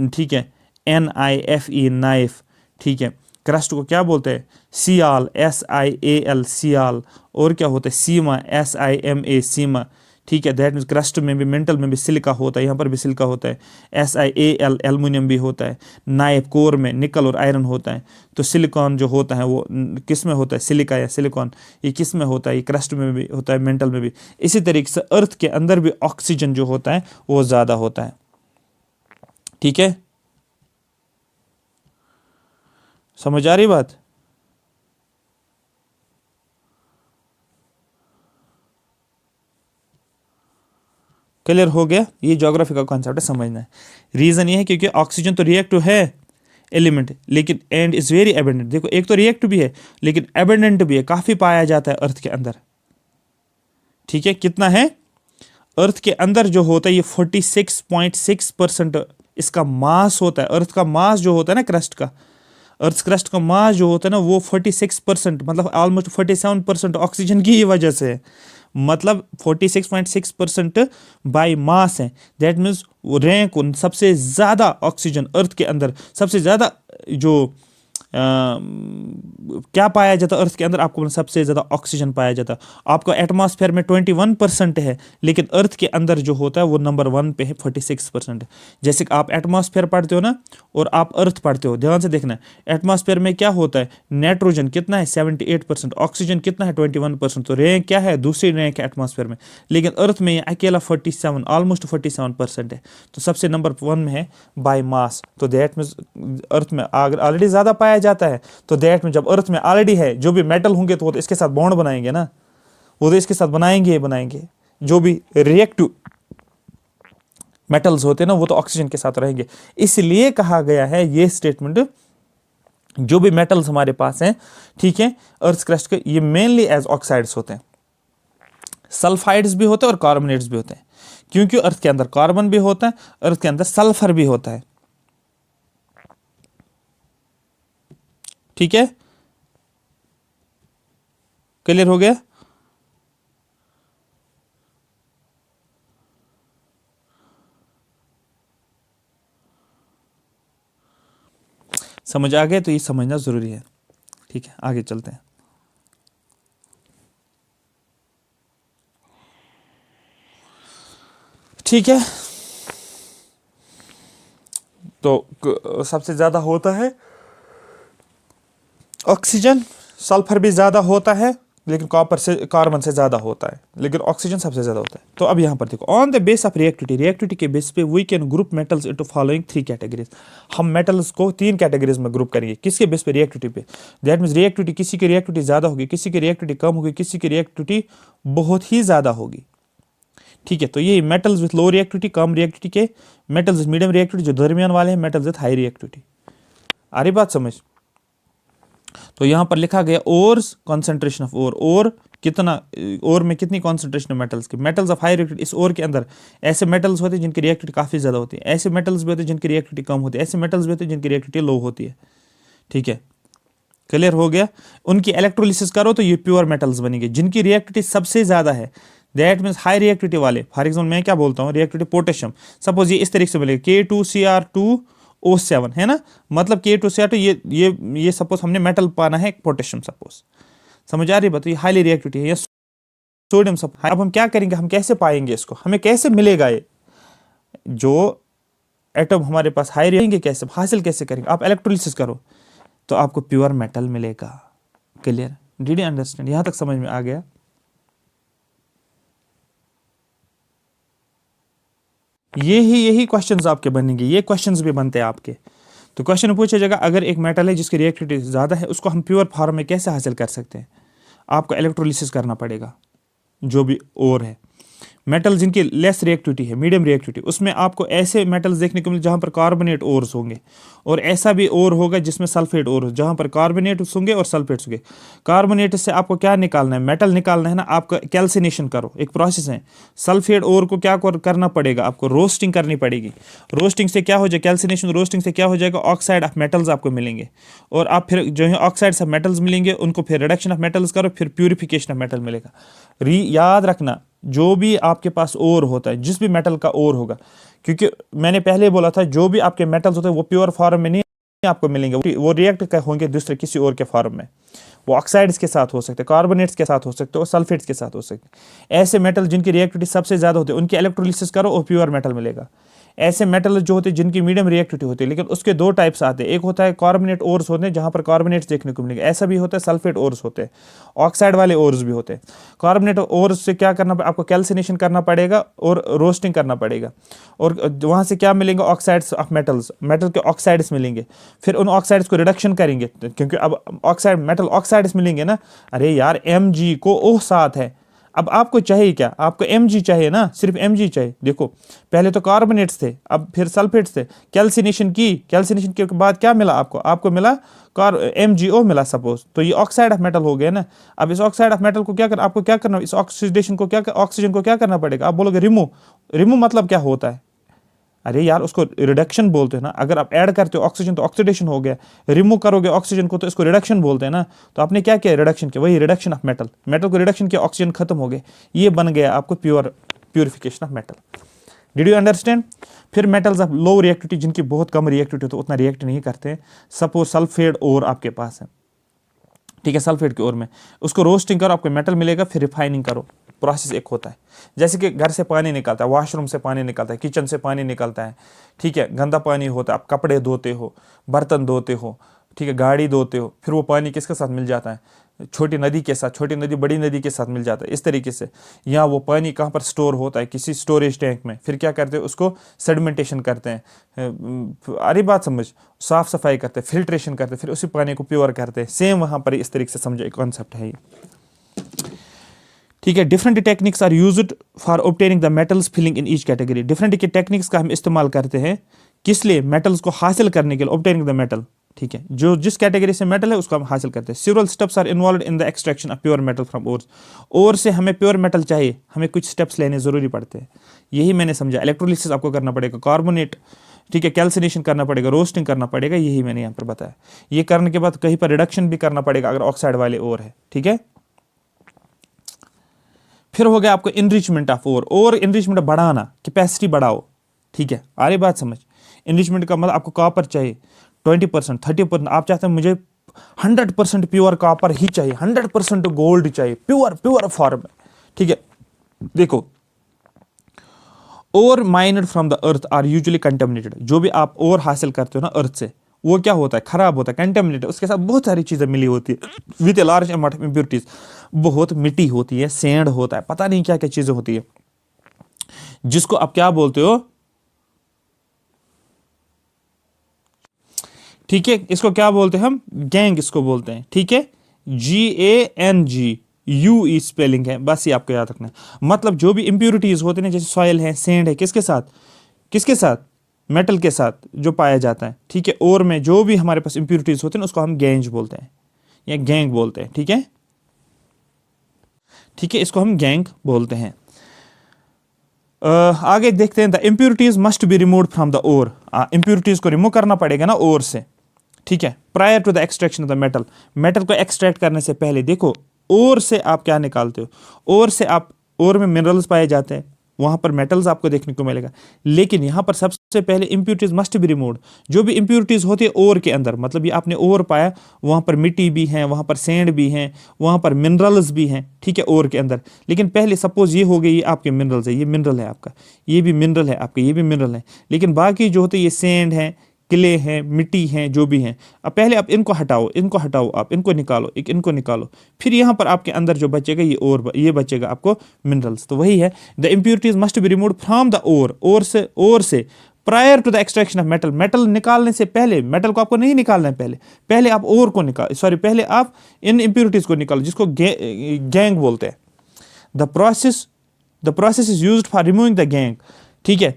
ठीक है, NIFE नाइफ, ठीक है। क्रस्ट को क्या बोलते हैं, सियाल, SIAL सियाल, और क्या होता है सीमा, SIMA सीमा, ठीक है। दैट मीन्स क्रस्ट में भी, मेंटल में भी सिलिका होता है, यहाँ पर भी सिलिका होता है, SIAL एल्युमिनियम भी होता है, नाइफ कोर में निकल और आयरन होता है। तो सिलिकॉन जो होता है वो किस में होता है, सिलिका या सिलिकॉन, ये किस में होता है, ये क्रस्ट में भी होता है, मेंटल में भी। इसी तरीके से अर्थ के अंदर भी ऑक्सीजन जो होता है वो ज़्यादा होता है, ठीक है। समझ आ रही बात? क्लियर हो गया? ये ज्योग्राफी का कॉन्सेप्ट है, समझना है। रीजन ये है क्योंकि ऑक्सीजन तो रिएक्टिव है एलिमेंट, लेकिन एंड इज वेरी एबंडेंट। देखो एक तो रिएक्टिव भी है लेकिन एबंडेंट भी है, काफी पाया जाता है अर्थ के अंदर, ठीक है। कितना है अर्थ के अंदर जो होता है, ये 46.6% इसका मास होता है। अर्थ का मास जो होता है ना क्रस्ट का, अर्थ क्रस्ट का मास जो होता है ना वो 46%, मतलब ऑलमोस्ट 47% ऑक्सीजन की ही वजह से है। मतलब 46.6% बाई मास है। दैट मीन्स रैंक सबसे ज़्यादा ऑक्सीजन अर्थ के अंदर, सबसे ज़्यादा जो क्या पाया जाता है अर्थ के अंदर, आपको सबसे ज़्यादा ऑक्सीजन पाया जाता है। आपका एटमॉस्फेयर में 21% है, लेकिन अर्थ के अंदर जो होता है वो नंबर 1 पे है, 46%। जैसे कि आप एटमॉस्फेयर पढ़ते हो ना और आप अर्थ पढ़ते हो, ध्यान से देखना, एटमॉस्फेयर में क्या होता है, नाइट्रोजन कितना है 78%, ऑक्सीजन कितना है 21%, तो रैंक क्या है, दूसरी रैंक है एटमॉस्फेयर में। लेकिन अर्थ में अकेला 47, ऑलमोस्ट 47% है, तो सबसे नंबर 1 में है बाय मास। तो दैट मीन्स अर्थ में अगर ऑलरेडी ज़्यादा पाया जाता है, तो दैट में जब अर्थ में ऑलरेडी है, जो भी मेटल होंगे तो वो तो इसके साथ बॉन्ड बनाएंगे ना, वो तो इसके साथ बनाएंगे। जो भी रिएक्टिव मेटल्स होते हैं ना वो तो ऑक्सीजन के साथ रहेंगे। इसलिए कहा गया है ये स्टेटमेंट, जो भी मेटल्स हमारे पास हैं, ठीक है, अर्थ क्रस्ट के, ये मेनली एज ऑक्साइड्स होते हैं। सल्फाइड्स भी होते हैं और कार्बोनेट्स भी होते हैं, क्योंकि अर्थ के अंदर कार्बन भी होता है, अर्थ के अंदर सल्फर भी होता है, ठीक है। क्लियर हो गया? समझ आ गए? तो ये समझना जरूरी है, ठीक है। आगे चलते हैं। ठीक है, तो सबसे ज्यादा होता है ऑक्सीजन, सल्फर भी ज्यादा होता है, लेकिन कॉपर से, कार्बन से ज्यादा होता है, लेकिन ऑक्सीजन सबसे ज्यादा होता है। तो अब यहां पर देखो, on the base of reactivity के बेस पे we can group metals into following 3 categories. हम मेटल्स को 3 कैटेगरीज में ग्रुप करेंगे, किसके बेस पे, रिएक्टिविटी पे। दैट मीन्स रिएक्टिविटी, किसी की रिएक्टिविटी ज्यादा होगी, किसी की रिएक्टिविटी कम होगी, किसी की रिएक्टिविटी बहुत ही ज्यादा होगी, ठीक है। तो ये metals with low reactivity, come reactivity के, मेटल्स विथ मीडियम रिएक्टिविटी जो दरमियान वाले हैं, मेटल्स विथ हाई रिएक्टिविटी। आ रही बात समझ? तो यहां पर लिखा गया और कॉन्सेंट्रेशन ऑफ और कितना, और में कितनी कॉन्सेंट्रेशन है मेटल्स की, मेटल्स ऑफ हाई रिएक्टिविटी। इस और के अंदर ऐसे मेटल्स होते हैं जिनकी रिएक्टिविटी काफी ज्यादा होती है, ऐसे मेटल्स भी होते हैं जिनकी रिएक्टिविटी कम होती है, ऐसे मेटल्स भी होते हैं जिनकी रिएक्टिविटी लो होती है, ठीक है। क्लियर हो गया? उनकी इलेक्ट्रोलिसिस करो तो ये प्योर मेटल्स बनेंगे जिनकी रिएक्टिविटी सबसे ज्यादा है। दैट मीन्स हाई रिएक्टिविटी वाले, फॉर एग्जाम्पल मैं क्या बोलता हूँ, रिएक्टिविटी पोटेशियम, सपोज ये इस तरीके से मिलेगा K2Cr2O7, है ना, मतलब K2Cr2, ये सपोज हमने मेटल पाना है पोटेशियम, सपोज, समझ आ रही बात? ये हाईली रिएक्टिविटी है, ये सोडियम सब। अब हम क्या करेंगे, हम कैसे पाएंगे इसको, हमें कैसे मिलेगा ये जो एटम हमारे पास हाई रहेंगे, कैसे हासिल कैसे करेंगे, आप इलेक्ट्रोलिसिस करो तो आपको प्योर मेटल मिलेगा। क्लियर? Did you understand? यहां तक समझ में आ गया? यही क्वेश्चंस आपके बनेंगे, ये क्वेश्चंस भी बनते हैं आपके। तो क्वेश्चन पूछा जाएगा अगर एक मेटल है जिसकी रिएक्टिविटी ज़्यादा है, उसको हम प्योर फॉर्म में कैसे हासिल कर सकते हैं? आपको इलेक्ट्रोलिसिस करना पड़ेगा। जो भी ओर है, मेटल जिनकी लेस रिएक्टिविटी है, मीडियम रिएक्टिविटी, उसमें आपको ऐसे मेटल्स देखने को मिले जहाँ पर कार्बोनेट ओर्स होंगे, और ऐसा भी ओर होगा जिसमें सल्फेट ओर, जहाँ पर कार्बोनेट्स होंगे और सल्फेट्स होंगे। कार्बोनेट से आपको क्या निकालना है? मेटल निकालना है ना, आपका कैल्सिनेशन करो, एक प्रोसेस है। सल्फेट ओर को क्या करना पड़ेगा? आपको रोस्टिंग करनी पड़ेगी। रोस्टिंग से क्या हो जाएगा? कैल्सिनेशन रोस्टिंग से क्या हो जाएगा? ऑक्साइड ऑफ मेटल्स आपको मिलेंगे, और आप फिर जो है ऑक्साइड्स ऑफ मेटल्स मिलेंगे, उनको फिर रिडक्शन ऑफ मेटल्स करो, फिर प्यूरिफिकेशन ऑफ मेटल मिलेगा। याद रखना, जो भी आपके पास ओर होता है, जिस भी मेटल का ओर होगा, क्योंकि मैंने पहले बोला था जो भी आपके मेटल्स होते हैं वो प्योर फॉर्म में नहीं आपको मिलेंगे, वो रिएक्ट होंगे दूसरे किसी और के फॉर्म में। वो ऑक्साइड्स के साथ हो सकते हैं, कार्बोनेट्स के साथ हो सकते हैं, और सल्फेट्स के साथ हो सकते हैं। ऐसे मेटल जिनकी रिएक्टिविटी सबसे ज़्यादा होती है उनकी इलेक्ट्रोलिसिस करो और प्योर मेटल मिलेगा। ऐसे मेटल जो होते हैं जिनकी मीडियम रिएक्टिविटी होती है, लेकिन उसके दो टाइप्स आते हैं। एक होता है कार्बोनेट ओर्स होते हैं जहाँ पर कार्बोनेट्स देखने को मिलेंगे, ऐसा भी होता है सल्फेट ओर्स होते हैं, ऑक्साइड वाले ओर्स भी होते हैं। कार्बोनेट ओर्स से क्या करना, आपको कैल्सिनेशन करना पड़ेगा और रोस्टिंग करना पड़ेगा, और वहाँ से क्या मिलेंगे? ऑक्साइड्स ऑफ मेटल्स, मेटल के ऑक्साइड्स मिलेंगे। फिर उन ऑक्साइड्स को रिडक्शन करेंगे, क्योंकि अब ऑक्साइड मेटल ऑक्साइड्स मिलेंगे ना। अरे यार, Mg को O साथ है। अब आपको चाहिए क्या? आपको Mg चाहिए ना, सिर्फ Mg चाहिए। देखो, पहले तो कार्बोनेट्स थे, अब फिर सल्फेट्स थे, कैल्सिनेशन की, कैल्सिनेशन के बाद क्या मिला आपको मिला MgO मिला सपोज, तो ये ऑक्साइड ऑफ मेटल हो गया ना। अब इस ऑक्साइड ऑफ मेटल को आपको क्या करना, इस ऑक्सीडेशन को ऑक्सीजन को क्या करना पड़ेगा? आप बोलोगे रिमूव मतलब क्या होता है? अरे यार, उसको रिडक्शन बोलते हैं ना। अगर आप ऐड करते हो ऑक्सीजन तो ऑक्सीडेशन हो गया, रिमूव करोगे ऑक्सीजन को तो इसको रिडक्शन बोलते हैं ना। तो आपने क्या किया? रिडक्शन किया, वही रिडक्शन ऑफ मेटल को रिडक्शन किया, ऑक्सीजन खत्म हो गए, ये बन गया आपको purification of metal. Did you understand? फिर मेटल्स ऑफ लो रिएक्टिविटी, जिनकी बहुत कम रिएक्टिविटी तो उतना रिएक्ट नहीं करते हैं, सपोज सल्फेट और आपके पास है, ठीक है, सल्फेट की ओर में, उसको रोस्टिंग करो, आपको मेटल मिलेगा, फिर रिफाइनिंग करो। प्रोसेस एक होता है, जैसे कि घर से पानी निकलता है, वॉशरूम से पानी निकलता है, किचन से पानी निकलता है, ठीक है, गंदा पानी होता है, आप कपड़े धोते हो, बर्तन धोते हो, ठीक है, गाड़ी धोते हो, फिर वो पानी किसके साथ मिल जाता है? छोटी नदी के साथ, छोटी नदी बड़ी नदी के साथ मिल जाता है। इस तरीके से यहाँ वो पानी कहाँ पर स्टोर होता है? किसी स्टोरेज टैंक में। फिर क्या करते हैं? उसको सेडिमेंटेशन करते हैं, अरे बात समझ, साफ सफाई करते हैं, फिल्ट्रेशन करते हैं, फिर उसी पानी को प्योर करते हैं। सेम वहाँ पर इस तरीके से समझो, एक कॉन्सेप्ट है ये, ठीक है। Different techniques are used for obtaining the metals filling in each category. Different के टेक्निक्स का हम इस्तेमाल करते हैं किस लिए? मेटल्स को हासिल करने के लिए, ऑब्टेनिंग द मेटल, ठीक है, जो जिस कैटेगरी से मेटल है उसको हम हासिल करते हैं। Several steps are involve in the extraction of pure metal from ores. Ore से हमें प्योर मेटल चाहिए, हमें कुछ स्टेप्स लेने जरूरी पड़ते हैं। यही मैंने समझा, इलेक्ट्रोलिसिस आपको करना पड़ेगा, कार्बोनेट, ठीक है, कैल्सिनेशन करना पड़ेगा, रोस्टिंग करना पड़ेगा, यही मैंने यहाँ पर बताया। ये करने के बाद कहीं पर रिडक्शन भी करना पड़ेगा अगर ऑक्साइड वाले ओर है, ठीक है। फिर हो गया आपको इनरिचमेंट ऑफ ओर, और इनरिचमेंट बढ़ाना, कैपेसिटी बढ़ाओ, ठीक है। आ रही बात समझ? इनरिचमेंट का मतलब आपको कॉपर चाहिए 20%, 30%, आप चाहते हैं मुझे 100% प्योर कॉपर ही चाहिए, 100% गोल्ड चाहिए, प्योर फॉर्म, ठीक है। देखो, और mined from the earth are usually contaminated. जो भी आप और हासिल करते हो ना अर्थ से, वो क्या होता है? खराब होता है, कंटेमिनेटेड, उसके साथ बहुत सारी चीज़ें मिली होती है with a large amount of impurities. बहुत मिट्टी होती है, सैंड होता है, पता नहीं क्या क्या चीज़ें होती है, जिसको आप क्या बोलते हो, ठीक है, इसको क्या बोलते हैं हम? गैंग इसको बोलते हैं, ठीक है। GANG स्पेलिंग है, बस ये आपको याद रखना है। मतलब जो भी इंप्योरिटीज होते हैं, जैसे सॉइल है, सैंड है, किसके साथ? मेटल के साथ जो पाया जाता है, ठीक है। और में जो भी हमारे पास इंप्योरिटीज होते हैं उसको हम गैंज बोलते हैं या गैंग बोलते हैं, ठीक है, ठीक है, इसको हम गैंग बोलते हैं। आगे देखते हैं, the impurities must be removed from the ore. Impurities को रिमूव करना पड़ेगा ना ओर से, ठीक है, prior to the extraction of the metal को एक्सट्रैक्ट करने से पहले। देखो, ओर से आप क्या निकालते हो? ओर में मिनरल्स पाए जाते हैं, वहां पर मेटल्स आपको देखने को मिलेगा, लेकिन यहां पर सबसे पहले इंप्योरिटीज मस्ट बी रिमूव्ड। जो भी इंप्योरिटीज होती है ओर के अंदर, मतलब ये आपने ओर पाया, वहां पर मिट्टी भी है, वहां पर सैंड भी है, वहां पर मिनरल्स भी हैं, ठीक है, ओर के अंदर। लेकिन पहले सपोज ये हो गई, ये आपके मिनरल्स है, ये मिनरल है आपका, ये भी मिनरल है आपका, ये भी मिनरल है, लेकिन बाकी जो होते हैं ये सैंड है, क्ले हैं, मिट्टी हैं, जो भी हैं। अब पहले आप इनको हटाओ, इनको हटाओ, आप इनको निकालो, एक इनको निकालो, फिर यहाँ पर आपके अंदर जो बचेगा ये बचेगा आपको मिनरल्स। तो वही है, the impurities must be removed from the ore से prior to the extraction of metal. Metal निकालने से पहले, मेटल को आपको नहीं निकालना है, पहले आप ओर को पहले आप इन इम्प्योरिटीज को निकालो, जिसको गैंग बोलते हैं। The process is used for removing the gang. ठीक है,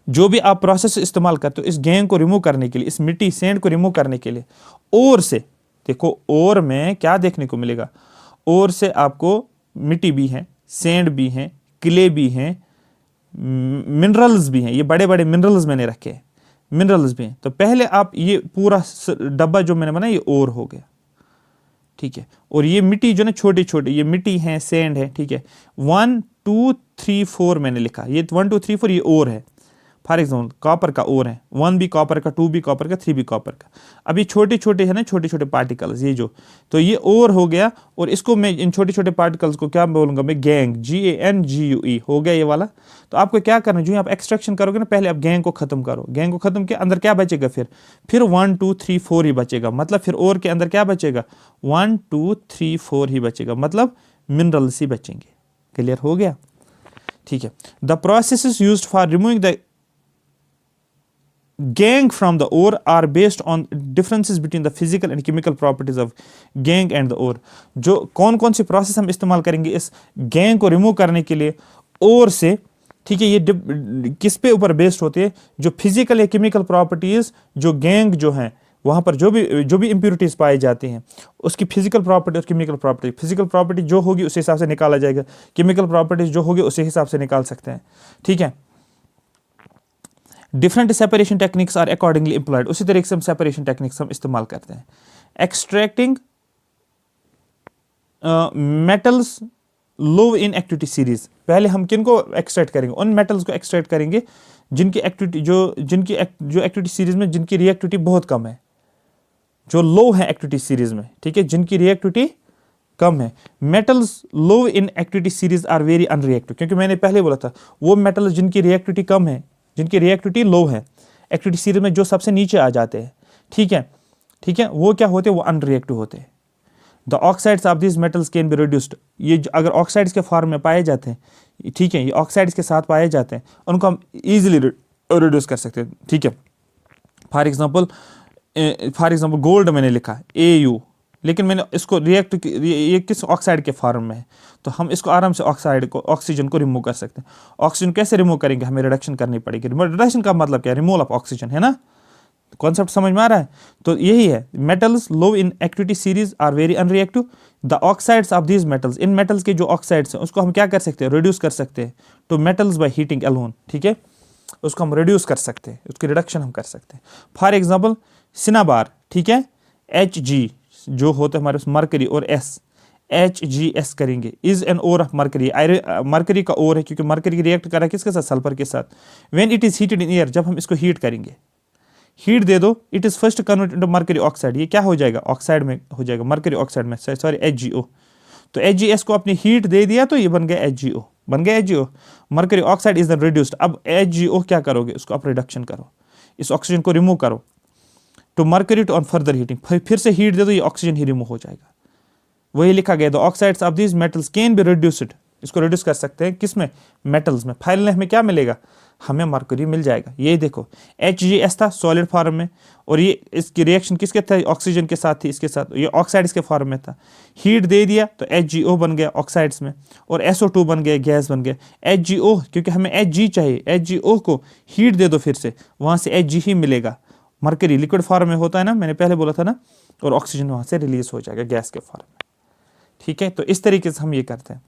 जो भी आप प्रोसेस इस्तेमाल करते हो इस गैंग को रिमूव करने के लिए, इस मिट्टी सैंड को रिमूव करने के लिए, ओर से, देखो ओर में क्या देखने को मिलेगा, ओर से आपको मिट्टी भी है, सैंड भी है, क्ले भी हैं, मिनरल्स भी हैं। ये बड़े बड़े मिनरल्स मैंने रखे हैं, मिनरल्स भी हैं। तो पहले आप ये पूरा डब्बा जो मैंने बनाया ये ओर हो गया। ठीक है, और ये मिट्टी जो ना छोटे छोटे ये मिट्टी है, सैंड है। ठीक है, 1 2 3 4 मैंने लिखा, ये 1 2 3 4 ये ओर है। फॉर एग्जाम्पल कॉपर का ओर है, 1 भी कॉपर का, 2 भी कॉपर का, 3 भी कॉपर का। अब ये छोटे छोटे है ना, छोटे छोटे पार्टिकल्स, ये जो, तो ये ओर हो गया। और इसको मैं इन छोटे छोटे पार्टिकल्स को क्या बोलूंगा मैं, गैंग, GANGUE हो गया ये वाला। तो आपको क्या करना है, जो आप एक्सट्रैक्शन करोगे ना, पहले आप गैंग को खत्म करो, गैंग को खत्म किया, अंदर क्या बचेगा, फिर 1 2 3 4 ही बचेगा। मतलब फिर ओर के अंदर क्या बचेगा, 1 2 3 4 ही बचेगा, मतलब मिनरल्स ही बचेंगे। क्लियर हो गया? ठीक है, the process is used for removing the gang from the ore are based on differences between the physical and chemical properties of gang and the ore। जो कौन कौन सी प्रोसेस हम इस्तेमाल करेंगे इस गैंग को रिमूव करने के लिए ओर से। ठीक है, ये किस पे ऊपर बेस्ड होते हैं, जो फिजिकल या केमिकल प्रॉपर्टीज, जो गैंग जो है वहां पर जो भी इंप्योरिटीज पाए जाते हैं उसकी फिजिकल प्रॉपर्टी और केमिकल प्रॉपर्टी, फिजिकल प्रॉपर्टी जो होगी उस हिसाब से निकाला जाएगा, केमिकल प्रॉपर्टीज जो होगी उसी हिसाब से निकाल सकते हैं। ठीक है, different separation techniques are accordingly employed. उसी तरीके से हम सेपरेशन टेक्निक्स हम इस्तेमाल करते हैं। Extracting metals low in activity series. पहले हम किन को एक्सट्रैक्ट करेंगे, उन मेटल्स को एक्सट्रैक्ट करेंगे जिनकी एक्टिविटी जो एक्टिविटी सीरीज में जिनकी रिएक्टिविटी बहुत कम है, जो लो है एक्टिविटी सीरीज में। ठीक है, जिनकी रिएक्टिविटी कम है। Metals low in activity series are very unreactive, क्योंकि मैंने पहले बोला था वो मेटल्स जिनकी रिएक्टिविटी कम है, जिनकी रिएक्टिविटी लो है, एक्टिविटी सीरीज में जो सबसे नीचे आ जाते हैं। ठीक है, वो क्या होते हैं, वो अनरिएक्टिव होते हैं। The oxides of this metals can be reduced. ये अगर ऑक्साइड्स के फॉर्म में पाए जाते हैं, ठीक है, ये ऑक्साइड्स के साथ पाए जाते हैं, उनको हम इजीली रिड्यूस कर सकते हैं। ठीक है, फॉर एग्जाम्पल गोल्ड मैंने लिखा AU, लेकिन मैंने इसको ये किस ऑक्साइड के फॉर्म में है, तो हम इसको आराम से ऑक्सीजन को रिमूव कर सकते हैं। ऑक्सीजन कैसे रिमूव करेंगे, हमें रिडक्शन करनी पड़ेगी। रिडक्शन का मतलब क्या है, रिमूवल ऑफ ऑक्सीजन, है ना। कॉन्सेप्ट समझ में आ रहा है? तो यही है, metals low in activity series are very unreactive. The oxides of these metals, इन मेटल्स के जो ऑक्साइड्स हैं उसको हम क्या कर सकते हैं, रिड्यूस कर सकते हैं to metals by heating alone. ठीक है, उसको हम रिड्यूस कर सकते हैं, उसकी रिडक्शन हम कर सकते हैं। फॉर एग्जाम्पल सिनाबार, ठीक है, Hg जो होता है हमारे मरकरी और HGS करेंगे, is an ore of mercury. Mercury का ओर है क्योंकि मरकरी रिएक्ट कर रहा है किसके साथ, सल्फर के साथ। When it is heated in air, जब हम इसको हीट करेंगे, हीट दे दो, it is first convert into mercury oxide. ये क्या हो जाएगा, ऑक्साइड में हो जाएगा, मरकरी ऑक्साइड में, सॉरी HgO। तो HgS को अपनी हीट दे दिया तो ये बन गया HgO, बन गया HgO। Mercury oxide is the reduced. अब HgO क्या करोगे, उसको आप रिडक्शन करो, इस ऑक्सीजन को रिमूव करो to mercury to on further heating, फिर से हीट दे दो, ये ऑक्सीजन ही रिमूव हो जाएगा। वही लिखा गया, the oxides of these metals can be reduced. इसको रिड्यूस कर सकते हैं किस में, मेटल्स में। फाइनली हमें क्या मिलेगा, हमें मरकरी मिल जाएगा। ये देखो HgS था सॉलिड फॉर्म में, और ये इसकी रिएक्शन किसके था, ऑक्सीजन के साथ थी, इसके साथ ये ऑक्साइड्स के फॉर्म में था। हीट दे दिया तो HgO बन गया ऑक्साइड्स में, और SO2 बन गया, गैस बन गया। HgO क्योंकि हमें Hg चाहिए, HgO को हीट दे दो फिर से, वहां से Hg ही मिलेगा। मरकरी लिक्विड फॉर्म में होता है ना, मैंने पहले बोला था ना, और ऑक्सीजन वहां से रिलीज हो जाएगा गैस के फॉर्म में। ठीक है, तो इस तरीके से हम ये करते हैं।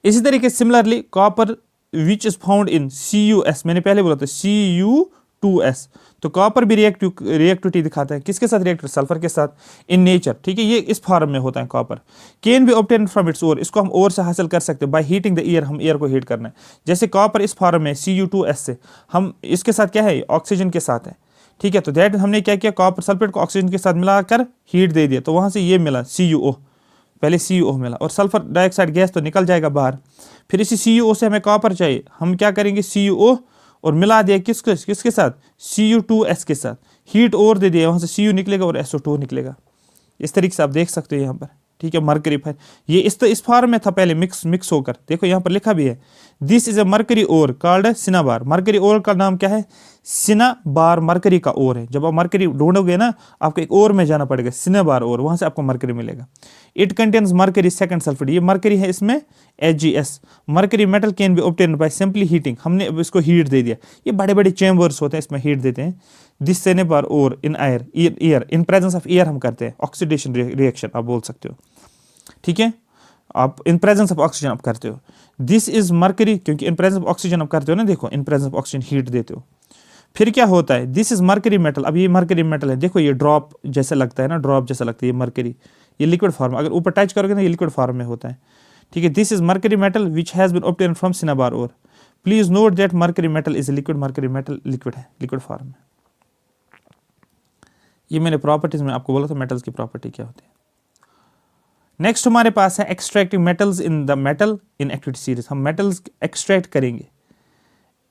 इसी तरीके से similarly copper which is found in CuS, मैंने पहले बोला था Cu2S, तो कॉपर भी रिएक्टिविटी दिखाता है, किसके साथ रिएक्ट, सल्फर के साथ इन नेचर। ठीक है, ये इस फॉर्म में होता है copper. Can be obtain from its ore, इसको हम ओर से हासिल कर सकते हैं बाय हीटिंग द एयर, हम एयर को हीट करना है। जैसे कॉपर इस फॉर्म में Cu2S से, हम इसके साथ क्या है, ऑक्सीजन के साथ है। ठीक है, तो दैट हमने क्या किया, कॉपर सल्फेट को ऑक्सीजन के साथ मिलाकर हीट दे दिया, तो वहां से ये मिला CuO, पहले CuO मिला, और सल्फर डाइऑक्साइड गैस तो निकल जाएगा बाहर। फिर इसी CuO से हमें कॉपर चाहिए, हम क्या करेंगे, CuO और मिला दिया किसके साथ, Cu2S के साथ, हीट और दे दिया, वहाँ से Cu निकलेगा और SO2 निकलेगा। इस तरीके से आप देख सकते हो यहाँ पर, ठीक है। मरकरी फायर ये इस फॉर्म में था पहले, मिक्स होकर, देखो यहाँ पर लिखा भी है, this is a mercury ore called cinnabar. Mercury ore का नाम क्या है, सिनाबार मरकरी का ओर है। जब आप मरकरी ढूंढोगे ना, आपको एक ओर में जाना पड़ेगा, सिनाबार ओर, वहां से आपको मरकरी मिलेगा। It contains mercury second sulphate, ये मरकरी है, इसमें Ag(S). Mercury metal can B obtained by simply heating, हमने अब इसको हीट दे दिया। ये बड़े बड़े चैम्बर्स होते हैं, इसमें हीट देते हैं। This cinnabar ore in air in presence of air हम करते हैं, ऑक्सीडेशन रिएक्शन आप बोल सकते हो, ठीक है। आप इन प्रेजेंस ऑफ ऑक्सीजन आप करते हो। दिस इज मरकरी, क्योंकि इन प्रेजेंस ऑफ ऑक्सीजन आप करते हो ना, देखो इन प्रेजेंस ऑफ ऑक्सीजन हीट देते हो। फिर क्या होता है, दिस इज मरकरी मेटल, अब ये मरकरी मेटल है, देखो ये ड्रॉप जैसा लगता है ना, ड्रॉप जैसा लगता है ये मरकरी, ये लिक्विड फॉर्म, अगर ऊपर टच करोगे ना ये लिक्विड फॉर्म में होता है, ठीक है। This is mercury metal which has been obtained from cinnabar ore. Please note that mercury metal is liquid, mercury metal liquid है, लिक्विड फॉर्म में। ये मैंने प्रॉपर्टीज में आपको बोला था मेटल्स की प्रॉपर्टी क्या होती है। नेक्स्ट हमारे पास है extracting metals in the metal in activity series. हम मेटल्स एक्सट्रैक्ट करेंगे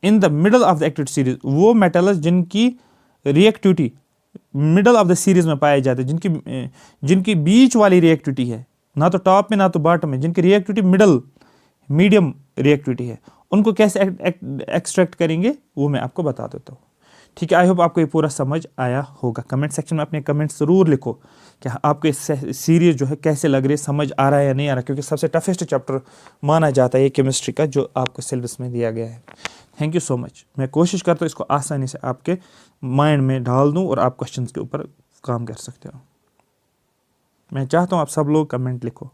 इन the middle of the activity series, वो मेटल्स जिनकी reactivity middle of the series में पाए जाते हैं, जिनकी बीच वाली रिएक्टिविटी है, ना तो टॉप में ना तो बॉटम में, जिनकी रिएक्टिविटी मीडियम रिएक्टिविटी है, उनको कैसे एक्सट्रैक्ट करेंगे वो मैं आपको बता देता हूँ, ठीक है। आई होप आपको ये पूरा समझ आया होगा। कमेंट सेक्शन में अपने कमेंट्स ज़रूर लिखो कि आपको इस सीरीज जो है कैसे लग रही है, समझ आ रहा है या नहीं आ रहा, क्योंकि सबसे टफेस्ट चैप्टर माना जाता है ये केमिस्ट्री का जो आपको सिलेबस में दिया गया है। Thank you so much. मैं कोशिश करता हूँ इसको आसानी से आपके माइंड में डाल दूँ और आप क्वेश्चंस के ऊपर काम कर सकते हो। मैं चाहता हूँ आप सब लोग कमेंट लिखो।